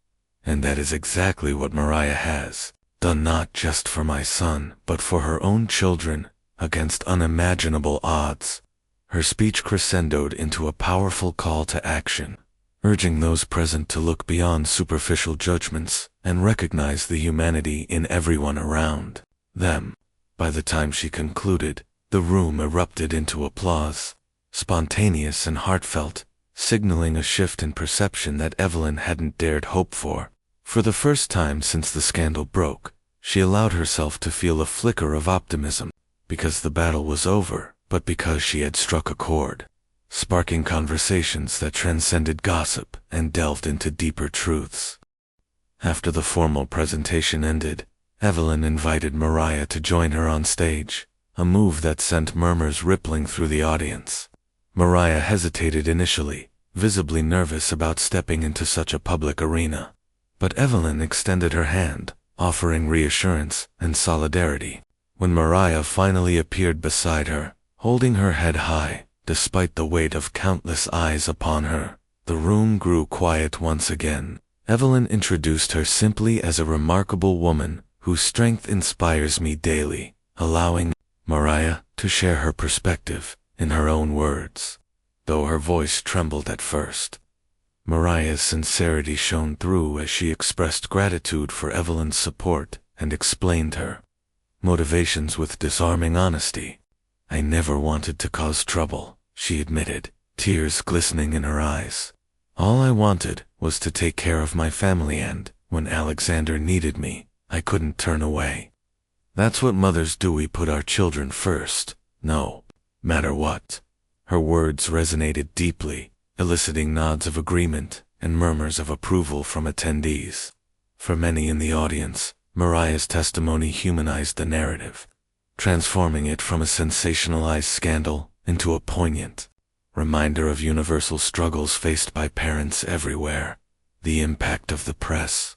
And that is exactly what Mariah has done, not just for my son, but for her own children, against unimaginable odds." Her speech crescendoed into a powerful call to action, urging those present to look beyond superficial judgments and recognize the humanity in everyone around them. By the time she concluded, the room erupted into applause, spontaneous and heartfelt, signaling a shift in perception that Evelyn hadn't dared hope for. For the first time since the scandal broke, she allowed herself to feel a flicker of optimism, because the battle was over, but because she had struck a chord. sparking conversations that transcended gossip and delved into deeper truths. After the formal presentation ended, Evelyn invited Mariah to join her on stage, a move that sent murmurs rippling through the audience. Mariah hesitated initially, visibly nervous about stepping into such a public arena. But Evelyn extended her hand, offering reassurance and solidarity. When Mariah finally appeared beside her, holding her head high, despite the weight of countless eyes upon her, the room grew quiet once again. Evelyn introduced her simply as a remarkable woman whose strength inspires me daily, allowing Mariah to share her perspective in her own words. Though her voice trembled at first, Mariah's sincerity shone through as she expressed gratitude for Evelyn's support and explained her motivations with disarming honesty. "I never wanted to cause trouble," she admitted, tears glistening in her eyes. "All I wanted was to take care of my family, and when Alexander needed me, I couldn't turn away. That's what mothers do, we put our children first, no matter what." Her words resonated deeply, eliciting nods of agreement and murmurs of approval from attendees. For many in the audience, Mariah's testimony humanized the narrative, transforming it from a sensationalized scandal into a poignant reminder of universal struggles faced by parents everywhere. The impact of the press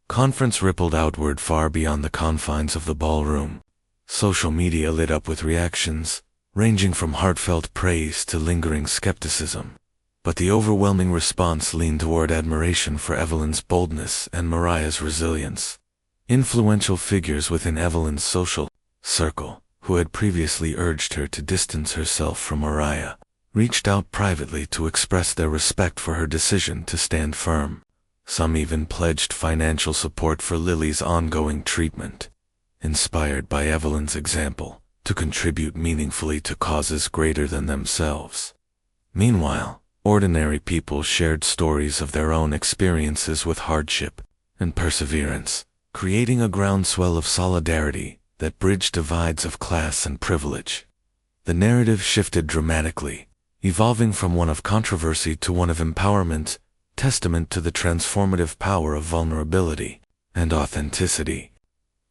conference rippled outward far beyond the confines of the ballroom. Social media lit up with reactions, ranging from heartfelt praise to lingering skepticism. But the overwhelming response leaned toward admiration for Evelyn's boldness and Mariah's resilience. Influential figures within Evelyn's social circle, who had previously urged her to distance herself from Mariah, reached out privately to express their respect for her decision to stand firm. Some even pledged financial support for Lily's ongoing treatment, inspired by Evelyn's example, to contribute meaningfully to causes greater than themselves. Meanwhile, ordinary people shared stories of their own experiences with hardship and perseverance, creating a groundswell of solidarity that bridged divides of class and privilege. The narrative shifted dramatically, evolving from one of controversy to one of empowerment, testament to the transformative power of vulnerability and authenticity.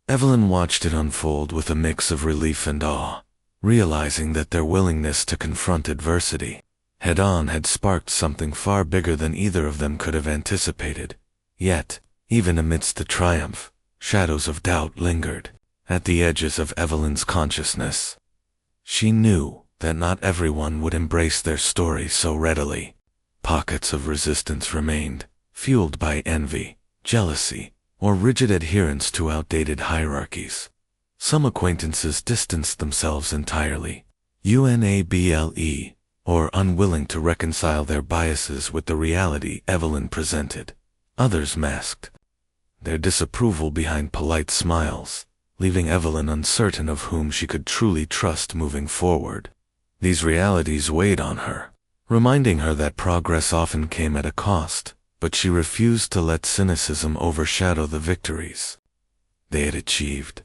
Evelyn watched it unfold with a mix of relief and awe, realizing that their willingness to confront adversity head-on had sparked something far bigger than either of them could have anticipated. Yet, even amidst the triumph, shadows of doubt lingered at the edges of Evelyn's consciousness. She knew that not everyone would embrace their story so readily. Pockets of resistance remained, fueled by envy, jealousy, or rigid adherence to outdated hierarchies. Some acquaintances distanced themselves entirely, UNABLE, or unwilling to reconcile their biases with the reality Evelyn presented. Others masked their disapproval behind polite smiles, leaving Evelyn uncertain of whom she could truly trust moving forward. These realities weighed on her, reminding her that progress often came at a cost, but she refused to let cynicism overshadow the victories they had achieved.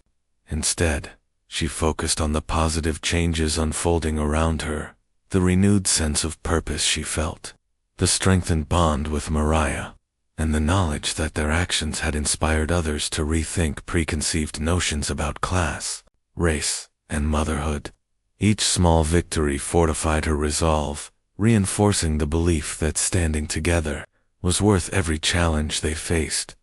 Instead, she focused on the positive changes unfolding around her, the renewed sense of purpose she felt, the strengthened bond with Mariah, and the knowledge that their actions had inspired others to rethink preconceived notions about class, race, and motherhood. Each small victory fortified her resolve, reinforcing the belief that standing together was worth every challenge they faced.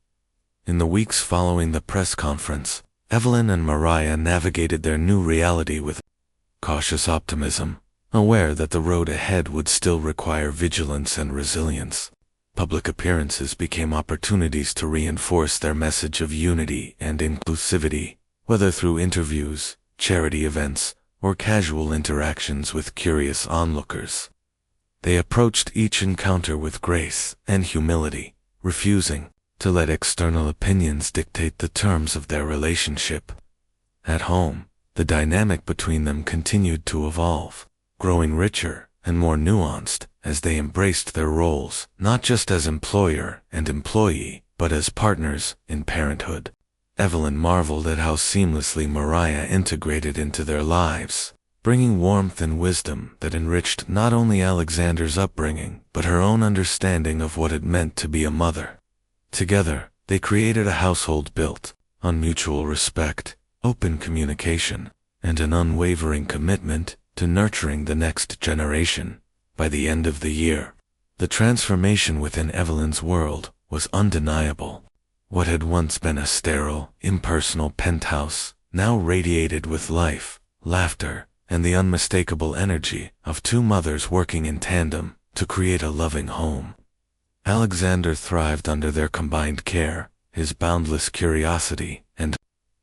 In the weeks following the press conference, Evelyn and Mariah navigated their new reality with cautious optimism, aware that the road ahead would still require vigilance and resilience. Public appearances became opportunities to reinforce their message of unity and inclusivity, whether through interviews, charity events, or casual interactions with curious onlookers. They approached each encounter with grace and humility, refusing to let external opinions dictate the terms of their relationship. At home, the dynamic between them continued to evolve, growing richer and more nuanced as they embraced their roles, not just as employer and employee, but as partners in parenthood. Evelyn marveled at how seamlessly Mariah integrated into their lives, bringing warmth and wisdom that enriched not only Alexander's upbringing, but her own understanding of what it meant to be a mother. Together, they created a household built on mutual respect, open communication, and an unwavering commitment to nurturing the next generation. By the end of the year, the transformation within Evelyn's world was undeniable. What had once been a sterile, impersonal penthouse now radiated with life, laughter, and the unmistakable energy of two mothers working in tandem to create a loving home. Alexander thrived under their combined care, his boundless curiosity and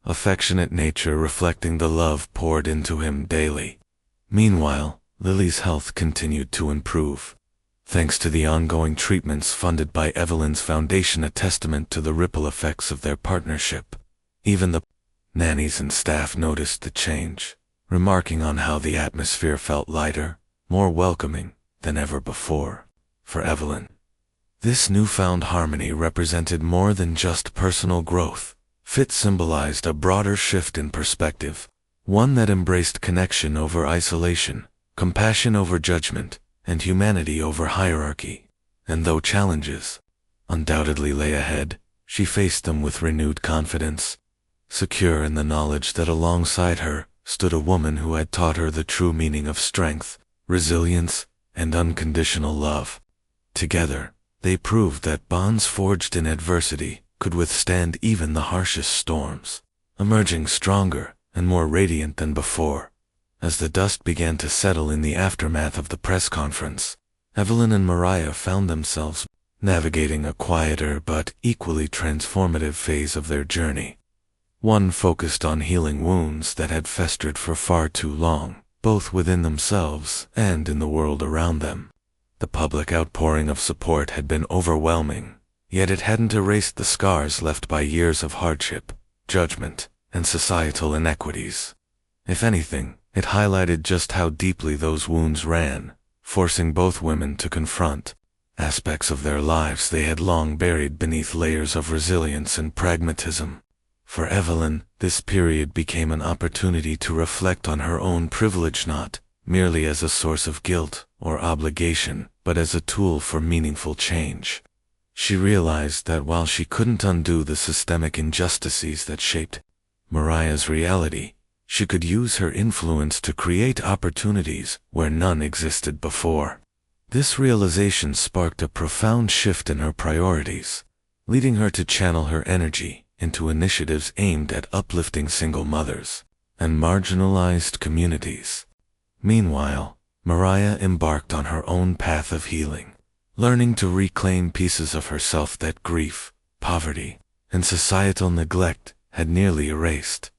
affectionate nature reflecting the love poured into him daily. Meanwhile, Lily's health continued to improve, thanks to the ongoing treatments funded by Evelyn's foundation, a testament to the ripple effects of their partnership. Even the nannies and staff noticed the change, remarking on how the atmosphere felt lighter, more welcoming than ever before. For Evelyn, this newfound harmony represented more than just personal growth. It symbolized a broader shift in perspective, one that embraced connection over isolation, compassion over judgment, and humanity over hierarchy. And though challenges undoubtedly lay ahead, she faced them with renewed confidence, secure in the knowledge that alongside her stood a woman who had taught her the true meaning of strength, resilience, and unconditional love. Together, they proved that bonds forged in adversity could withstand even the harshest storms, emerging stronger and more radiant than before. As the dust began to settle in the aftermath of the press conference, Evelyn and Mariah found themselves navigating a quieter but equally transformative phase of their journey. One focused on healing wounds that had festered for far too long, both within themselves and in the world around them. The public outpouring of support had been overwhelming, yet it hadn't erased the scars left by years of hardship, judgment, and societal inequities. If anything, it highlighted just how deeply those wounds ran, forcing both women to confront aspects of their lives they had long buried beneath layers of resilience and pragmatism. For Evelyn, this period became an opportunity to reflect on her own privilege, not merely as a source of guilt or obligation, but as a tool for meaningful change. She realized that while she couldn't undo the systemic injustices that shaped Mariah's reality, she could use her influence to create opportunities where none existed before. This realization sparked a profound shift in her priorities, leading her to channel her energy into initiatives aimed at uplifting single mothers and marginalized communities. Meanwhile, Mariah embarked on her own path of healing, learning to reclaim pieces of herself that grief, poverty, and societal neglect had nearly erased.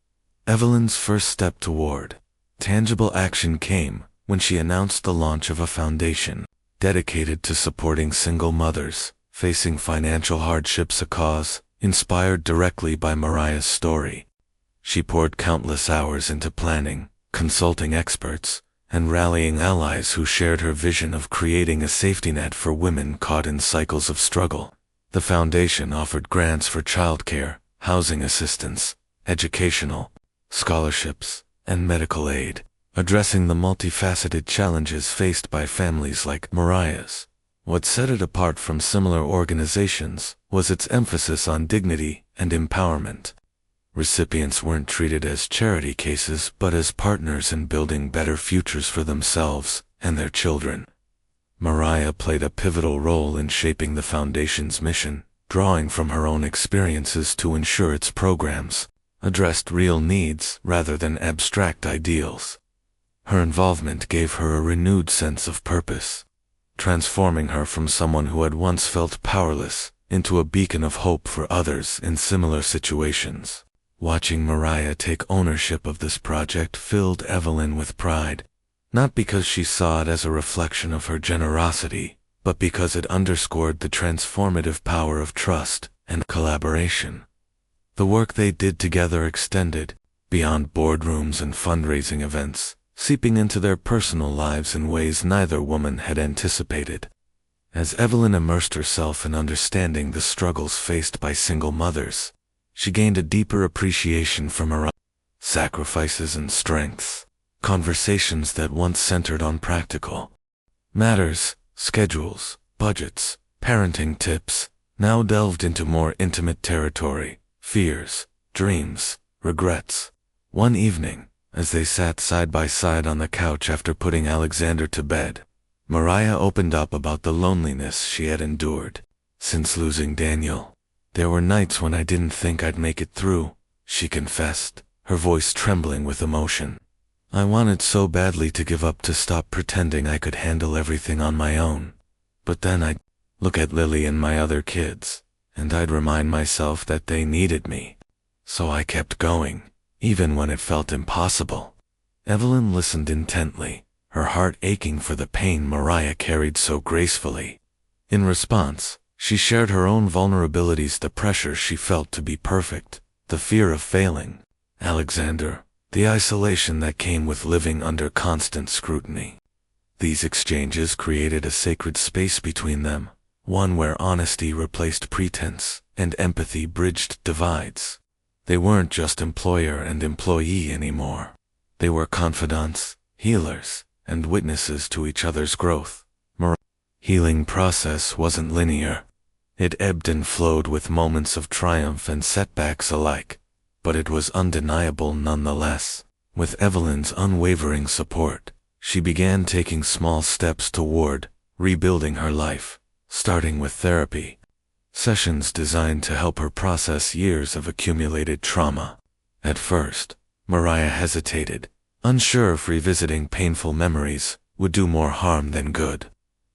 Evelyn's first step toward tangible action came when she announced the launch of a foundation dedicated to supporting single mothers facing financial hardships, a cause inspired directly by Mariah's story. She poured countless hours into planning, consulting experts, and rallying allies who shared her vision of creating a safety net for women caught in cycles of struggle. The foundation offered grants for childcare, housing assistance, educational scholarships, and medical aid, addressing the multifaceted challenges faced by families like Mariah's. What set it apart from similar organizations was its emphasis on dignity and empowerment. Recipients weren't treated as charity cases but as partners in building better futures for themselves and their children. Mariah played a pivotal role in shaping the foundation's mission, drawing from her own experiences to ensure its programs addressed real needs rather than abstract ideals. Her involvement gave her a renewed sense of purpose, transforming her from someone who had once felt powerless into a beacon of hope for others in similar situations. Watching Mariah take ownership of this project filled Evelyn with pride, not because she saw it as a reflection of her generosity, but because it underscored the transformative power of trust and collaboration. The work they did together extended beyond boardrooms and fundraising events, seeping into their personal lives in ways neither woman had anticipated. As Evelyn immersed herself in understanding the struggles faced by single mothers, she gained a deeper appreciation for Mariah's sacrifices and strengths. Conversations that once centered on practical matters, schedules, budgets, parenting tips, now delved into more intimate territory, fears, dreams, regrets. One evening, as they sat side by side on the couch after putting Alexander to bed, Mariah opened up about the loneliness she had endured since losing Daniel. "There were nights when I didn't think I'd make it through," she confessed, her voice trembling with emotion. "I wanted so badly to give up, to stop pretending I could handle everything on my own. But then I'd look at Lily and my other kids, and I'd remind myself that they needed me. So I kept going, even when it felt impossible." Evelyn listened intently, her heart aching for the pain Mariah carried so gracefully. In response, she shared her own vulnerabilities, the pressure she felt to be perfect, the fear of failing Alexander, the isolation that came with living under constant scrutiny. These exchanges created a sacred space between them, one where honesty replaced pretense and empathy bridged divides. They weren't just employer and employee anymore. They were confidants, healers, and witnesses to each other's growth. Mariah's healing process wasn't linear. It ebbed and flowed with moments of triumph and setbacks alike, but it was undeniable nonetheless. With Evelyn's unwavering support, she began taking small steps toward rebuilding her life, starting with therapy sessions designed to help her process years of accumulated trauma. At first, Mariah hesitated, unsure if revisiting painful memories would do more harm than good.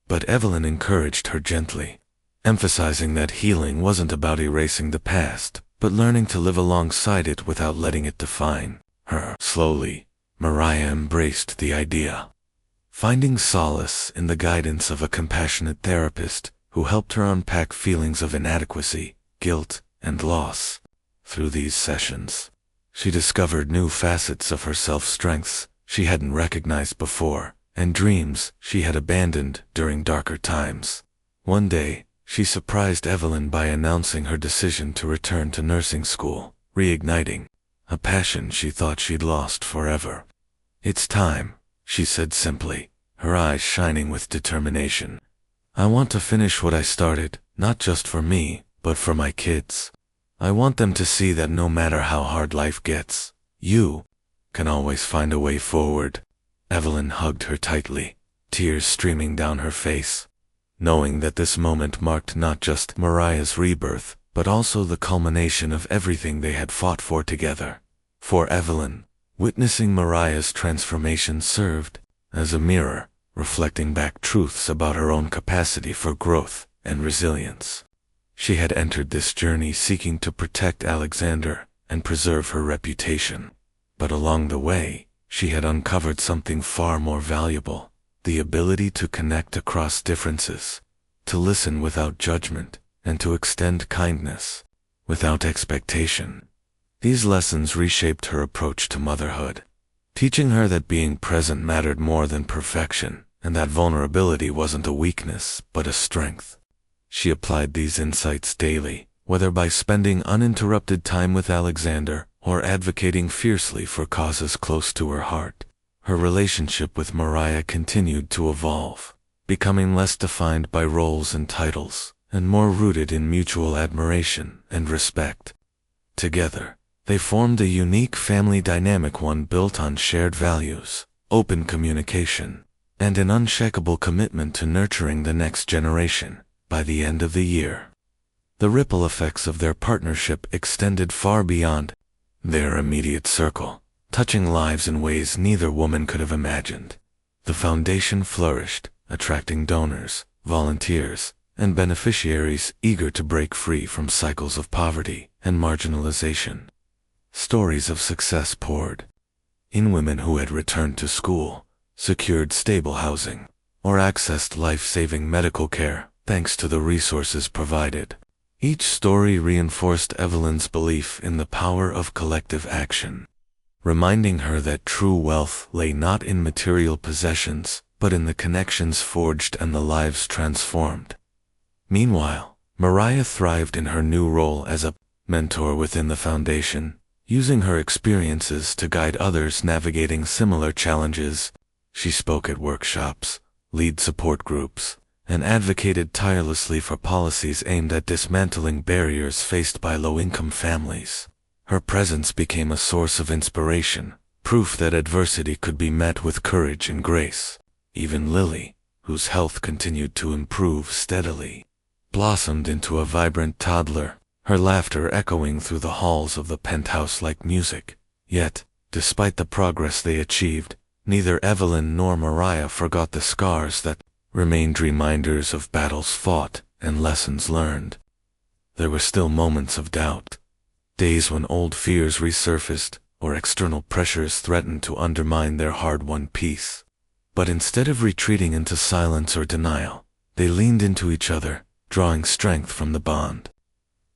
But Evelyn encouraged her gently, emphasizing that healing wasn't about erasing the past, but learning to live alongside it without letting it define her. Slowly, Mariah embraced the idea, finding solace in the guidance of a compassionate therapist who helped her unpack feelings of inadequacy, guilt, and loss. Through these sessions, she discovered new facets of herself, strengths she hadn't recognized before, and dreams she had abandoned during darker times. One day, she surprised Evelyn by announcing her decision to return to nursing school, reigniting a passion she thought she'd lost forever. "It's time," she said simply, her eyes shining with determination. "I want to finish what I started, not just for me, but for my kids. I want them to see that no matter how hard life gets, you can always find a way forward." Evelyn hugged her tightly, tears streaming down her face, knowing that this moment marked not just Mariah's rebirth, but also the culmination of everything they had fought for together. For Evelyn, witnessing Mariah's transformation served as a mirror, reflecting back truths about her own capacity for growth and resilience. She had entered this journey seeking to protect Alexander and preserve her reputation. But along the way, she had uncovered something far more valuable: the ability to connect across differences, to listen without judgment, and to extend kindness without expectation. These lessons reshaped her approach to motherhood, teaching her that being present mattered more than perfection, and that vulnerability wasn't a weakness, but a strength. She applied these insights daily, whether by spending uninterrupted time with Alexander or advocating fiercely for causes close to her heart. Her relationship with Mariah continued to evolve, becoming less defined by roles and titles, and more rooted in mutual admiration and respect. Together, they formed a unique family dynamic, one built on shared values, open communication, and an unshakable commitment to nurturing the next generation. By the end of the year, the ripple effects of their partnership extended far beyond their immediate circle, touching lives in ways neither woman could have imagined. The foundation flourished, attracting donors, volunteers, and beneficiaries eager to break free from cycles of poverty and marginalization. Stories of success poured in: women who had returned to school, secured stable housing, or accessed life-saving medical care thanks to the resources provided. Each story reinforced Evelyn's belief in the power of collective action, reminding her that true wealth lay not in material possessions, but in the connections forged and the lives transformed. Meanwhile, Mariah thrived in her new role as a mentor within the foundation, using her experiences to guide others navigating similar challenges. She spoke at workshops, led support groups, and advocated tirelessly for policies aimed at dismantling barriers faced by low-income families. Her presence became a source of inspiration, proof that adversity could be met with courage and grace. Even Lily, whose health continued to improve steadily, blossomed into a vibrant toddler, her laughter echoing through the halls of the penthouse like music. Yet, despite the progress they achieved, neither Evelyn nor Mariah forgot the scars that remained reminders of battles fought and lessons learned. There were still moments of doubt, days when old fears resurfaced or external pressures threatened to undermine their hard-won peace. But instead of retreating into silence or denial, they leaned into each other, drawing strength from the bond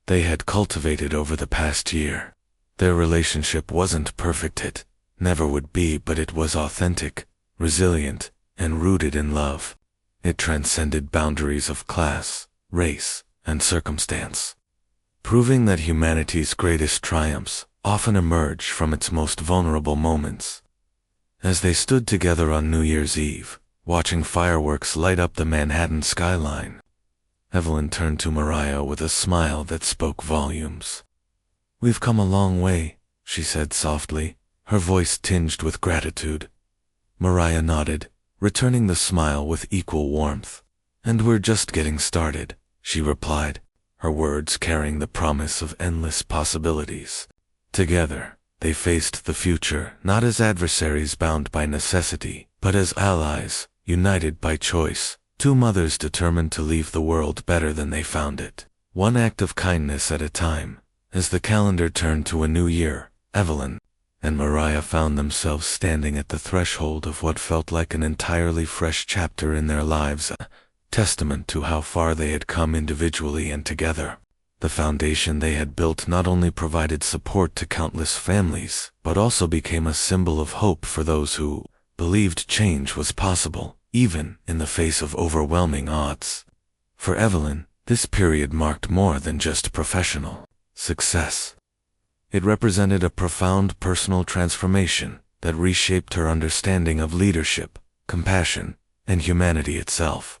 they had cultivated over the past year. Their relationship wasn't perfect, it never would be, but it was authentic, resilient, and rooted in love. It transcended boundaries of class, race, and circumstance, proving that humanity's greatest triumphs often emerge from its most vulnerable moments. As they stood together on New Year's Eve, watching fireworks light up the Manhattan skyline, Evelyn turned to Mariah with a smile that spoke volumes. "We've come a long way," she said softly, her voice tinged with gratitude. Mariah nodded, returning the smile with equal warmth. "And we're just getting started," she replied, her words carrying the promise of endless possibilities. Together, they faced the future not as adversaries bound by necessity, but as allies, united by choice, two mothers determined to leave the world better than they found it, one act of kindness at a time. As the calendar turned to a new year, Evelyn and Mariah found themselves standing at the threshold of what felt like an entirely fresh chapter in their lives, a testament to how far they had come individually and together. The foundation they had built not only provided support to countless families, but also became a symbol of hope for those who believed change was possible, even in the face of overwhelming odds. For Evelyn, this period marked more than just professional success. It represented a profound personal transformation that reshaped her understanding of leadership, compassion, and humanity itself.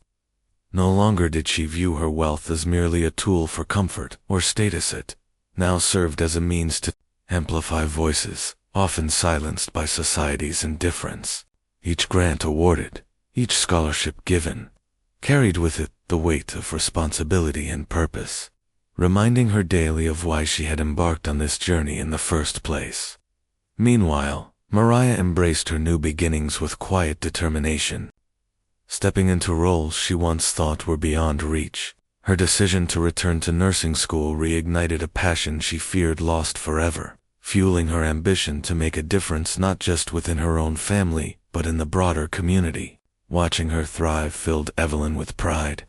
No longer did she view her wealth as merely a tool for comfort or status, it now served as a means to amplify voices, often silenced by society's indifference. Each grant awarded, each scholarship given, carried with it the weight of responsibility and purpose, reminding her daily of why she had embarked on this journey in the first place. Meanwhile, Mariah embraced her new beginnings with quiet determination. Stepping into roles she once thought were beyond reach, her decision to return to nursing school reignited a passion she feared lost forever, fueling her ambition to make a difference not just within her own family, but in the broader community. Watching her thrive filled Evelyn with pride,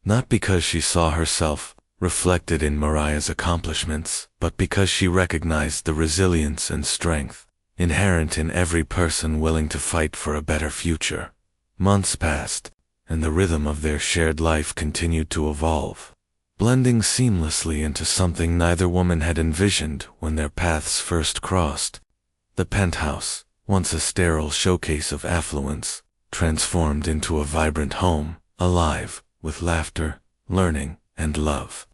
not because she saw herself reflected in Mariah's accomplishments, but because she recognized the resilience and strength inherent in every person willing to fight for a better future. Months passed, and the rhythm of their shared life continued to evolve, blending seamlessly into something neither woman had envisioned when their paths first crossed. The penthouse, once a sterile showcase of affluence, transformed into a vibrant home, alive with laughter, learning, and love.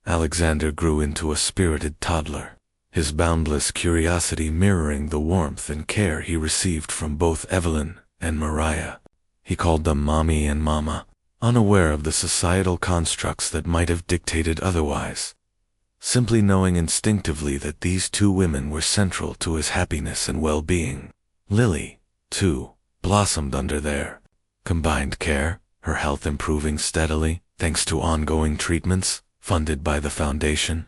Alexander grew into a spirited toddler, his boundless curiosity mirroring the warmth and care he received from both Evelyn and Mariah. He called them Mommy and Mama, unaware of the societal constructs that might have dictated otherwise, simply knowing instinctively that these two women were central to his happiness and well-being. Lily, too, blossomed under their combined care, her health improving steadily, thanks to ongoing treatments funded by the foundation.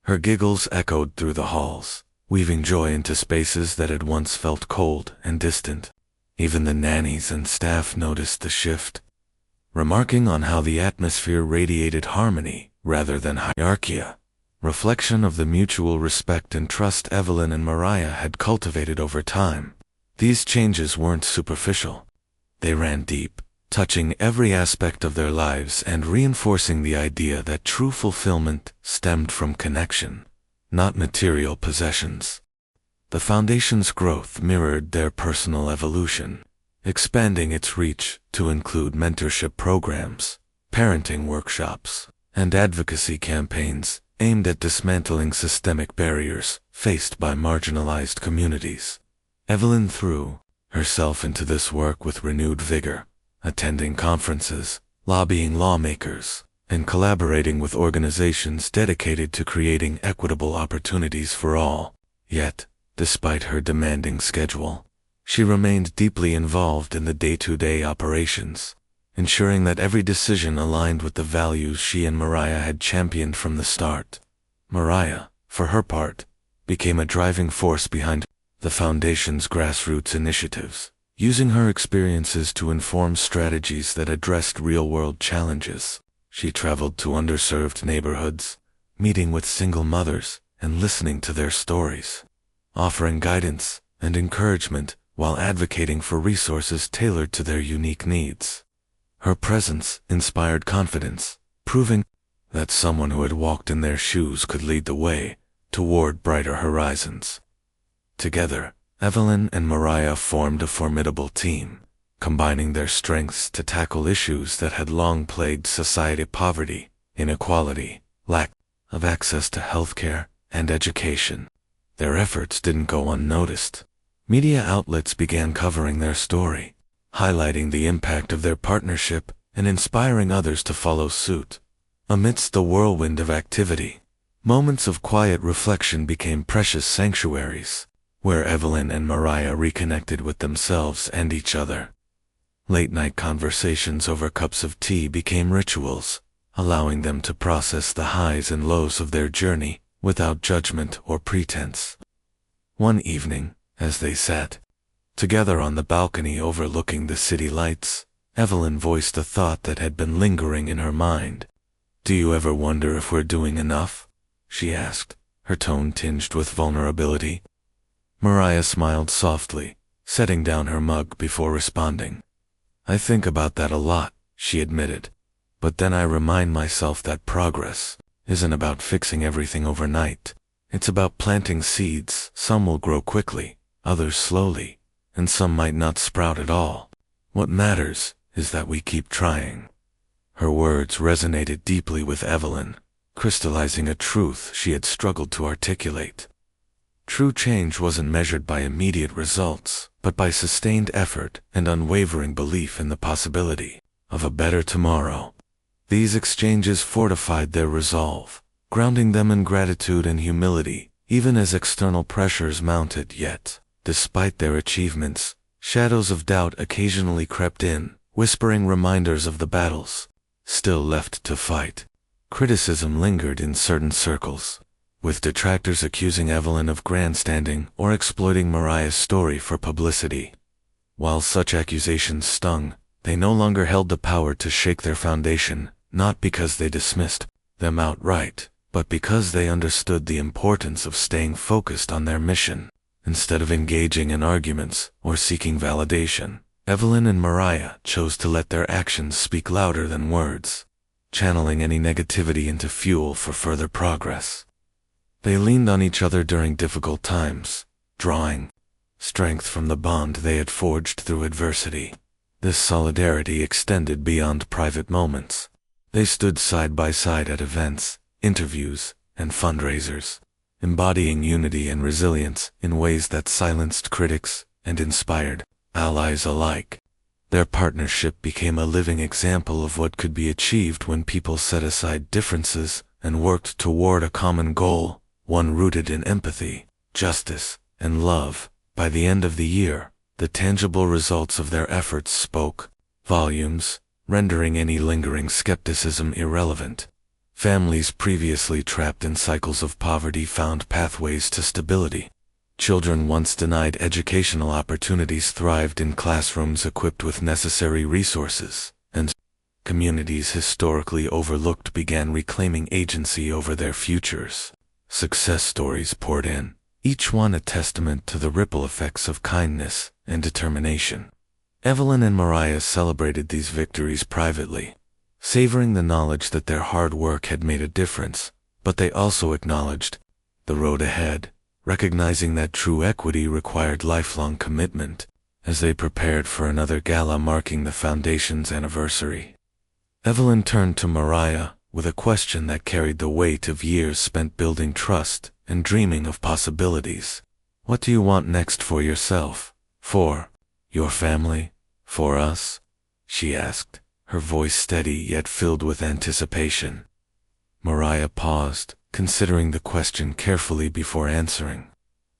Her giggles echoed through the halls, weaving joy into spaces that had once felt cold and distant. Even the nannies and staff noticed the shift, remarking on how the atmosphere radiated harmony rather than hierarchy, reflection of the mutual respect and trust Evelyn and Mariah had cultivated over time. These changes weren't superficial. They ran deep, touching every aspect of their lives and reinforcing the idea that true fulfillment stemmed from connection, not material possessions. The foundation's growth mirrored their personal evolution, expanding its reach to include mentorship programs, parenting workshops, and advocacy campaigns aimed at dismantling systemic barriers faced by marginalized communities. Evelyn threw herself into this work with renewed vigor, attending conferences, lobbying lawmakers, and collaborating with organizations dedicated to creating equitable opportunities for all. Yet, despite her demanding schedule, she remained deeply involved in the day-to-day operations, ensuring that every decision aligned with the values she and Mariah had championed from the start. Mariah, for her part, became a driving force behind the Foundation's grassroots initiatives, using her experiences to inform strategies that addressed real-world challenges. She traveled to underserved neighborhoods, meeting with single mothers and listening to their stories, offering guidance and encouragement while advocating for resources tailored to their unique needs. Her presence inspired confidence, proving that someone who had walked in their shoes could lead the way toward brighter horizons. Together, Evelyn and Mariah formed a formidable team, combining their strengths to tackle issues that had long plagued society: poverty, inequality, lack of access to healthcare, and education. Their efforts didn't go unnoticed. Media outlets began covering their story, highlighting the impact of their partnership and inspiring others to follow suit. Amidst the whirlwind of activity, moments of quiet reflection became precious sanctuaries, where Evelyn and Mariah reconnected with themselves and each other. Late-night conversations over cups of tea became rituals, allowing them to process the highs and lows of their journey without judgment or pretense. One evening, as they sat together on the balcony overlooking the city lights, Evelyn voiced a thought that had been lingering in her mind. "Do you ever wonder if we're doing enough?" she asked, her tone tinged with vulnerability. Mariah smiled softly, setting down her mug before responding. "I think about that a lot," she admitted, "but then I remind myself that progress isn't about fixing everything overnight. It's about planting seeds. Some will grow quickly, others slowly, and some might not sprout at all. What matters is that we keep trying." Her words resonated deeply with Evelyn, crystallizing a truth she had struggled to articulate. True change wasn't measured by immediate results, but by sustained effort and unwavering belief in the possibility of a better tomorrow. These exchanges fortified their resolve, grounding them in gratitude and humility, even as external pressures mounted. Yet, despite their achievements, shadows of doubt occasionally crept in, whispering reminders of the battles still left to fight. Criticism lingered in certain circles, with detractors accusing Evelyn of grandstanding or exploiting Mariah's story for publicity. While such accusations stung, they no longer held the power to shake their foundation, not because they dismissed them outright, but because they understood the importance of staying focused on their mission. Instead of engaging in arguments or seeking validation, Evelyn and Mariah chose to let their actions speak louder than words, channeling any negativity into fuel for further progress. They leaned on each other during difficult times, drawing strength from the bond they had forged through adversity. This solidarity extended beyond private moments. They stood side by side at events, interviews, and fundraisers, embodying unity and resilience in ways that silenced critics and inspired allies alike. Their partnership became a living example of what could be achieved when people set aside differences and worked toward a common goal, one rooted in empathy, justice, and love. By the end of the year, the tangible results of their efforts spoke volumes, rendering any lingering skepticism irrelevant. Families previously trapped in cycles of poverty found pathways to stability. Children once denied educational opportunities thrived in classrooms equipped with necessary resources, and communities historically overlooked began reclaiming agency over their futures. Success stories poured in, each one a testament to the ripple effects of kindness and determination. Evelyn and Mariah celebrated these victories privately, savoring the knowledge that their hard work had made a difference, but they also acknowledged the road ahead, recognizing that true equity required lifelong commitment, as they prepared for another gala marking the foundation's anniversary. Evelyn turned to Mariah with a question that carried the weight of years spent building trust and dreaming of possibilities. What do you want next for yourself? For your family? For us? She asked, her voice steady yet filled with anticipation. Mariah paused, considering the question carefully before answering.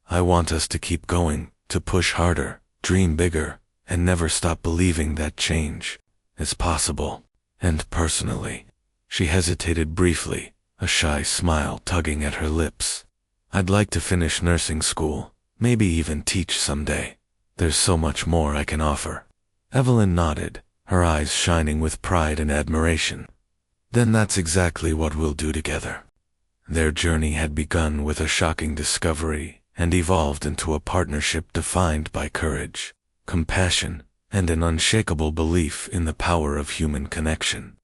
I want us to keep going, to push harder, dream bigger, and never stop believing that change is possible. And personally, she hesitated briefly, a shy smile tugging at her lips. I'd like to finish nursing school, maybe even teach someday. There's so much more I can offer. Evelyn nodded, her eyes shining with pride and admiration. Then that's exactly what we'll do together. Their journey had begun with a shocking discovery and evolved into a partnership defined by courage, compassion, and an unshakable belief in the power of human connection.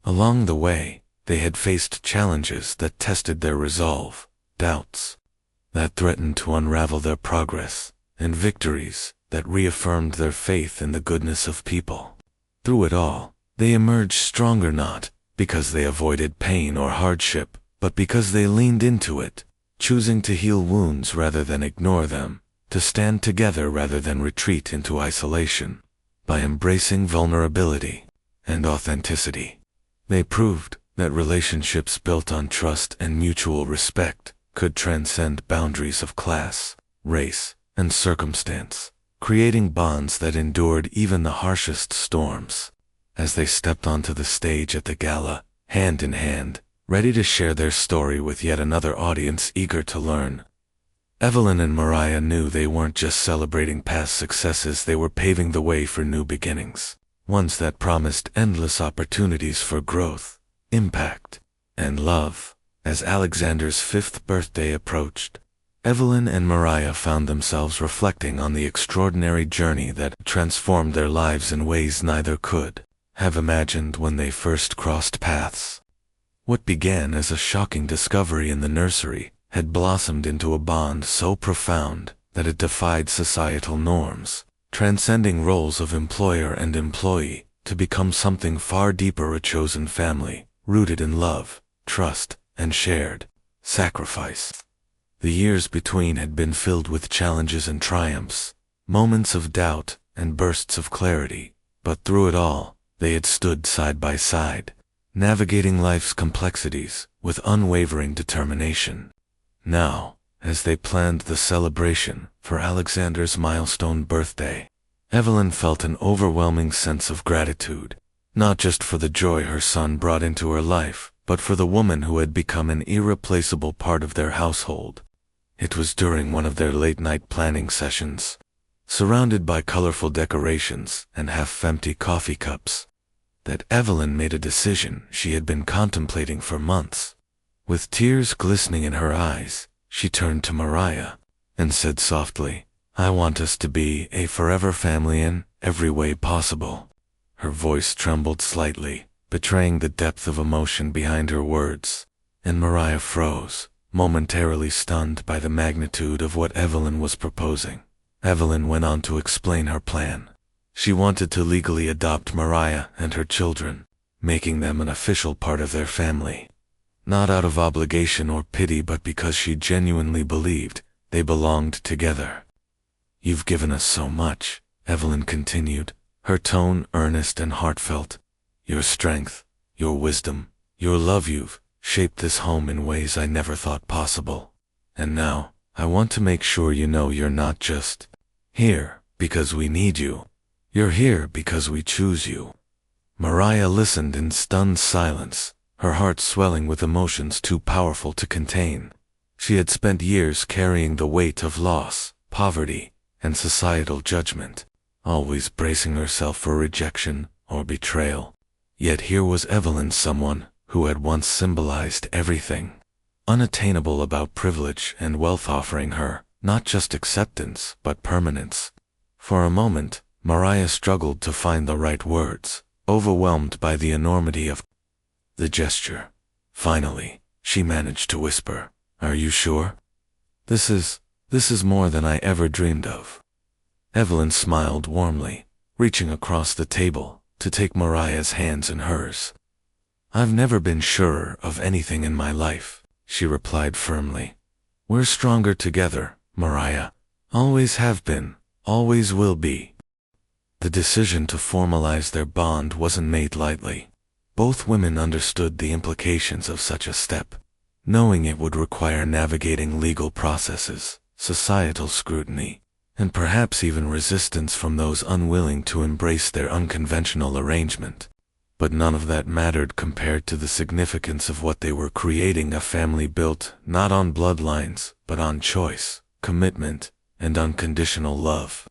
Along the way, they had faced challenges that tested their resolve, doubts that threatened to unravel their progress, and victories that reaffirmed their faith in the goodness of people. Through it all, they emerged stronger not because they avoided pain or hardship, but because they leaned into it, choosing to heal wounds rather than ignore them, to stand together rather than retreat into isolation. By embracing vulnerability and authenticity, they proved that relationships built on trust and mutual respect could transcend boundaries of class, race, and circumstance, creating bonds that endured even the harshest storms. As they stepped onto the stage at the gala, hand in hand, ready to share their story with yet another audience eager to learn, Evelyn and Mariah knew they weren't just celebrating past successes, they were paving the way for new beginnings, ones that promised endless opportunities for growth, impact, and love. As Alexander's 5th birthday approached, Evelyn and Mariah found themselves reflecting on the extraordinary journey that transformed their lives in ways neither could have imagined when they first crossed paths. What began as a shocking discovery in the nursery had blossomed into a bond so profound that it defied societal norms, transcending roles of employer and employee to become something far deeper, a chosen family, rooted in love, trust, and shared sacrifice. The years between had been filled with challenges and triumphs, moments of doubt and bursts of clarity, but through it all, they had stood side by side, navigating life's complexities with unwavering determination. Now, as they planned the celebration for Alexander's milestone birthday, Evelyn felt an overwhelming sense of gratitude, not just for the joy her son brought into her life, but for the woman who had become an irreplaceable part of their household. It was during one of their late-night planning sessions, surrounded by colorful decorations and half-empty coffee cups, that Evelyn made a decision she had been contemplating for months. With tears glistening in her eyes, she turned to Mariah and said softly, I want us to be a forever family in every way possible. Her voice trembled slightly, betraying the depth of emotion behind her words, and Mariah froze, momentarily stunned by the magnitude of what Evelyn was proposing. Evelyn went on to explain her plan. She wanted to legally adopt Mariah and her children, making them an official part of their family. Not out of obligation or pity, but because she genuinely believed they belonged together. You've given us so much, Evelyn continued, her tone earnest and heartfelt. Your strength, your wisdom, your love, you've shaped this home in ways I never thought possible. And now, I want to make sure you know you're not just here because we need you. You're here because we choose you. Mariah listened in stunned silence, her heart swelling with emotions too powerful to contain. She had spent years carrying the weight of loss, poverty, and societal judgment, always bracing herself for rejection or betrayal. Yet here was Evelyn, someone who had once symbolized everything unattainable about privilege and wealth, offering her not just acceptance but permanence. For a moment, Mariah struggled to find the right words, overwhelmed by the enormity of the gesture. Finally, she managed to whisper, Are you sure? This is more than I ever dreamed of." Evelyn smiled warmly, reaching across the table to take Mariah's hands in hers. "I've never been surer of anything in my life," she replied firmly. "We're stronger together, Mariah. Always have been, always will be." The decision to formalize their bond wasn't made lightly. Both women understood the implications of such a step, knowing it would require navigating legal processes, societal scrutiny, and perhaps even resistance from those unwilling to embrace their unconventional arrangement. But none of that mattered compared to the significance of what they were creating, a family built not on bloodlines, but on choice, commitment, and unconditional love.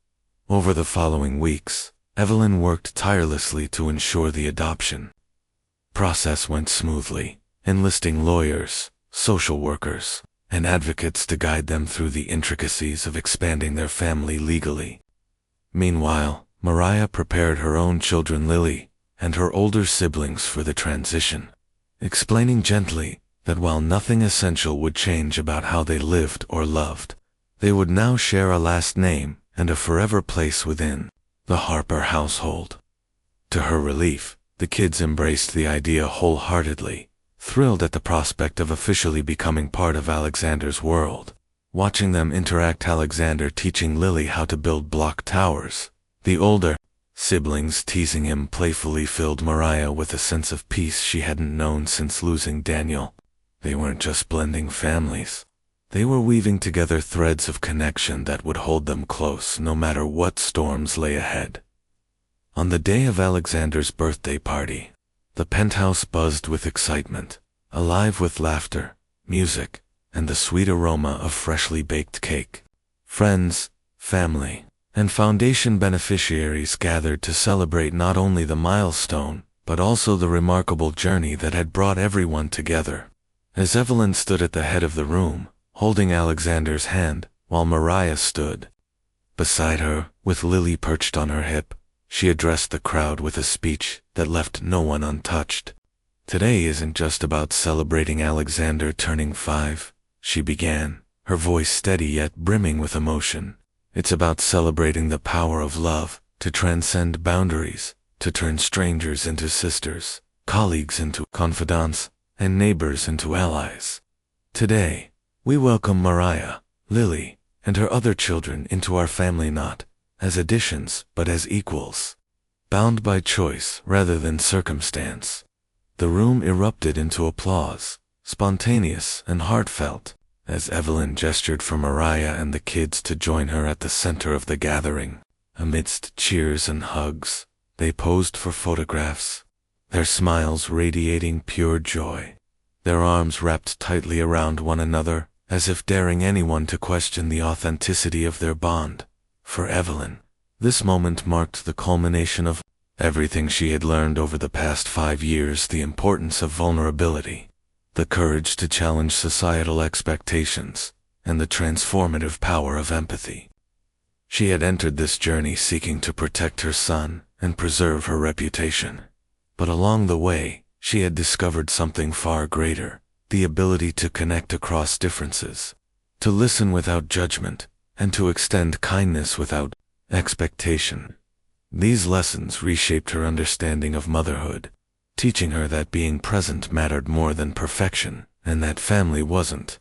Over the following weeks, Evelyn worked tirelessly to ensure the adoption process went smoothly, enlisting lawyers, social workers, and advocates to guide them through the intricacies of expanding their family legally. Meanwhile, Mariah prepared her own children, Lily, and her older siblings for the transition, explaining gently that while nothing essential would change about how they lived or loved, they would now share a last name and a forever place within the Harper household. To her relief, the kids embraced the idea wholeheartedly, thrilled at the prospect of officially becoming part of Alexander's world. Watching them interact, Alexander teaching Lily how to build block towers, the older siblings teasing him playfully, filled Mariah with a sense of peace she hadn't known since losing Daniel. They weren't just blending families. They were weaving together threads of connection that would hold them close no matter what storms lay ahead. On the day of Alexander's birthday party, the penthouse buzzed with excitement, alive with laughter, music, and the sweet aroma of freshly baked cake. Friends, family, and foundation beneficiaries gathered to celebrate not only the milestone, but also the remarkable journey that had brought everyone together. As Evelyn stood at the head of the room, holding Alexander's hand, while Mariah stood beside her, with Lily perched on her hip, she addressed the crowd with a speech that left no one untouched. "Today isn't just about celebrating Alexander turning 5, she began, her voice steady yet brimming with emotion. "It's about celebrating the power of love, to transcend boundaries, to turn strangers into sisters, colleagues into confidants, and neighbors into allies. Today, we welcome Mariah, Lily, and her other children into our family, not as additions but as equals, bound by choice rather than circumstance." The room erupted into applause, spontaneous and heartfelt, as Evelyn gestured for Mariah and the kids to join her at the center of the gathering. Amidst cheers and hugs, they posed for photographs, their smiles radiating pure joy, their arms wrapped tightly around one another, as if daring anyone to question the authenticity of their bond. For Evelyn, this moment marked the culmination of everything she had learned over the past 5 years: the importance of vulnerability, the courage to challenge societal expectations, and the transformative power of empathy. She had entered this journey seeking to protect her son and preserve her reputation. But along the way, she had discovered something far greater: the ability to connect across differences, to listen without judgment, and to extend kindness without expectation. These lessons reshaped her understanding of motherhood, teaching her that being present mattered more than perfection, and that family wasn't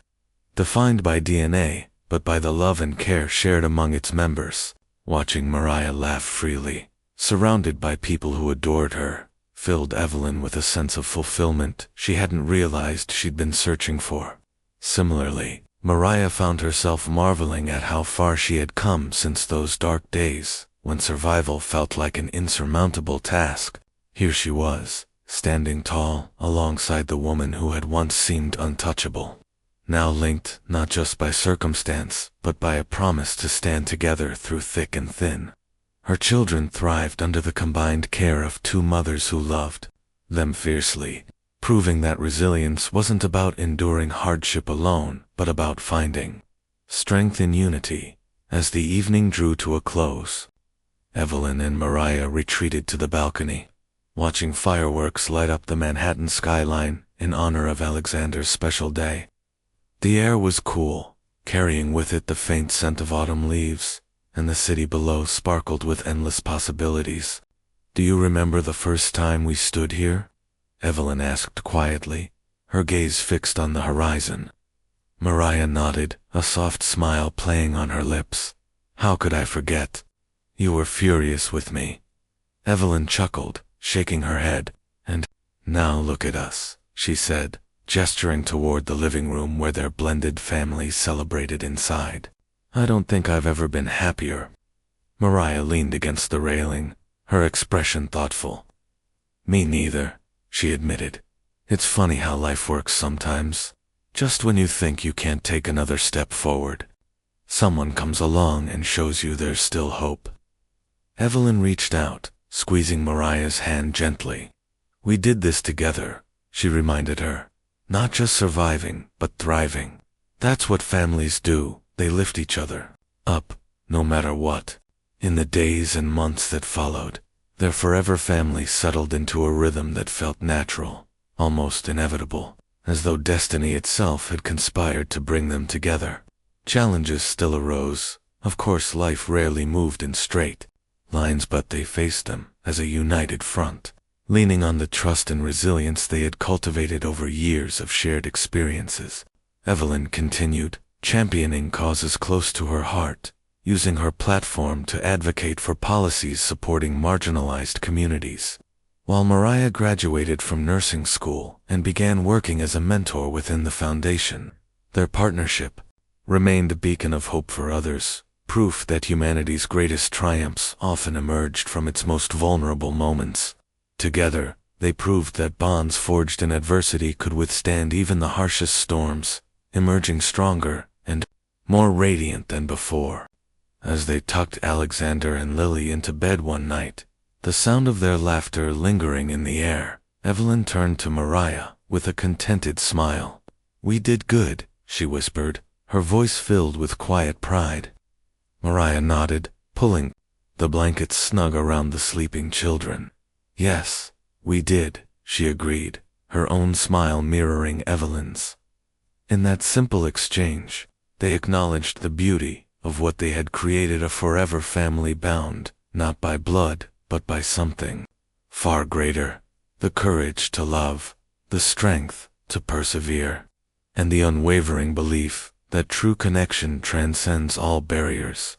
defined by DNA, but by the love and care shared among its members. Watching Mariah laugh freely, surrounded by people who adored her, filled Evelyn with a sense of fulfillment she hadn't realized she'd been searching for. Similarly, Mariah found herself marveling at how far she had come since those dark days, when survival felt like an insurmountable task. Here she was, standing tall alongside the woman who had once seemed untouchable, now linked not just by circumstance, but by a promise to stand together through thick and thin. Her children thrived under the combined care of 2 mothers who loved them fiercely, proving that resilience wasn't about enduring hardship alone, but about finding strength in unity. As the evening drew to a close, Evelyn and Mariah retreated to the balcony, watching fireworks light up the Manhattan skyline in honor of Alexander's special day. The air was cool, carrying with it the faint scent of autumn leaves, and the city below sparkled with endless possibilities. "Do you remember the first time we stood here?" Evelyn asked quietly, her gaze fixed on the horizon. Mariah nodded, a soft smile playing on her lips. "How could I forget? You were furious with me." Evelyn chuckled, shaking her head. "And now look at us," she said, gesturing toward the living room where their blended family celebrated inside. "I don't think I've ever been happier." Mariah leaned against the railing, her expression thoughtful. "Me neither," she admitted. "It's funny how life works sometimes. Just when you think you can't take another step forward, someone comes along and shows you there's still hope." Evelyn reached out, squeezing Mariah's hand gently. "We did this together," she reminded her. "Not just surviving, but thriving. That's what families do, they lift each other up, no matter what." In the days and months that followed, their forever family settled into a rhythm that felt natural, almost inevitable, as though destiny itself had conspired to bring them together. Challenges still arose. Of course, life rarely moved in straight lines, but they faced them as a united front, leaning on the trust and resilience they had cultivated over years of shared experiences. Evelyn continued, championing causes close to her heart, using her platform to advocate for policies supporting marginalized communities, while Mariah graduated from nursing school and began working as a mentor within the foundation. Their partnership remained a beacon of hope for others, proof that humanity's greatest triumphs often emerged from its most vulnerable moments. Together, they proved that bonds forged in adversity could withstand even the harshest storms, emerging stronger and more radiant than before. As they tucked Alexander and Lily into bed one night, the sound of their laughter lingering in the air, Evelyn turned to Mariah with a contented smile. "We did good," she whispered, her voice filled with quiet pride. Mariah nodded, pulling the blankets snug around the sleeping children. "Yes, we did," she agreed, her own smile mirroring Evelyn's. In that simple exchange, they acknowledged the beauty of what they had created, a forever family bound, not by blood, but by something far greater: the courage to love, the strength to persevere, and the unwavering belief that true connection transcends all barriers.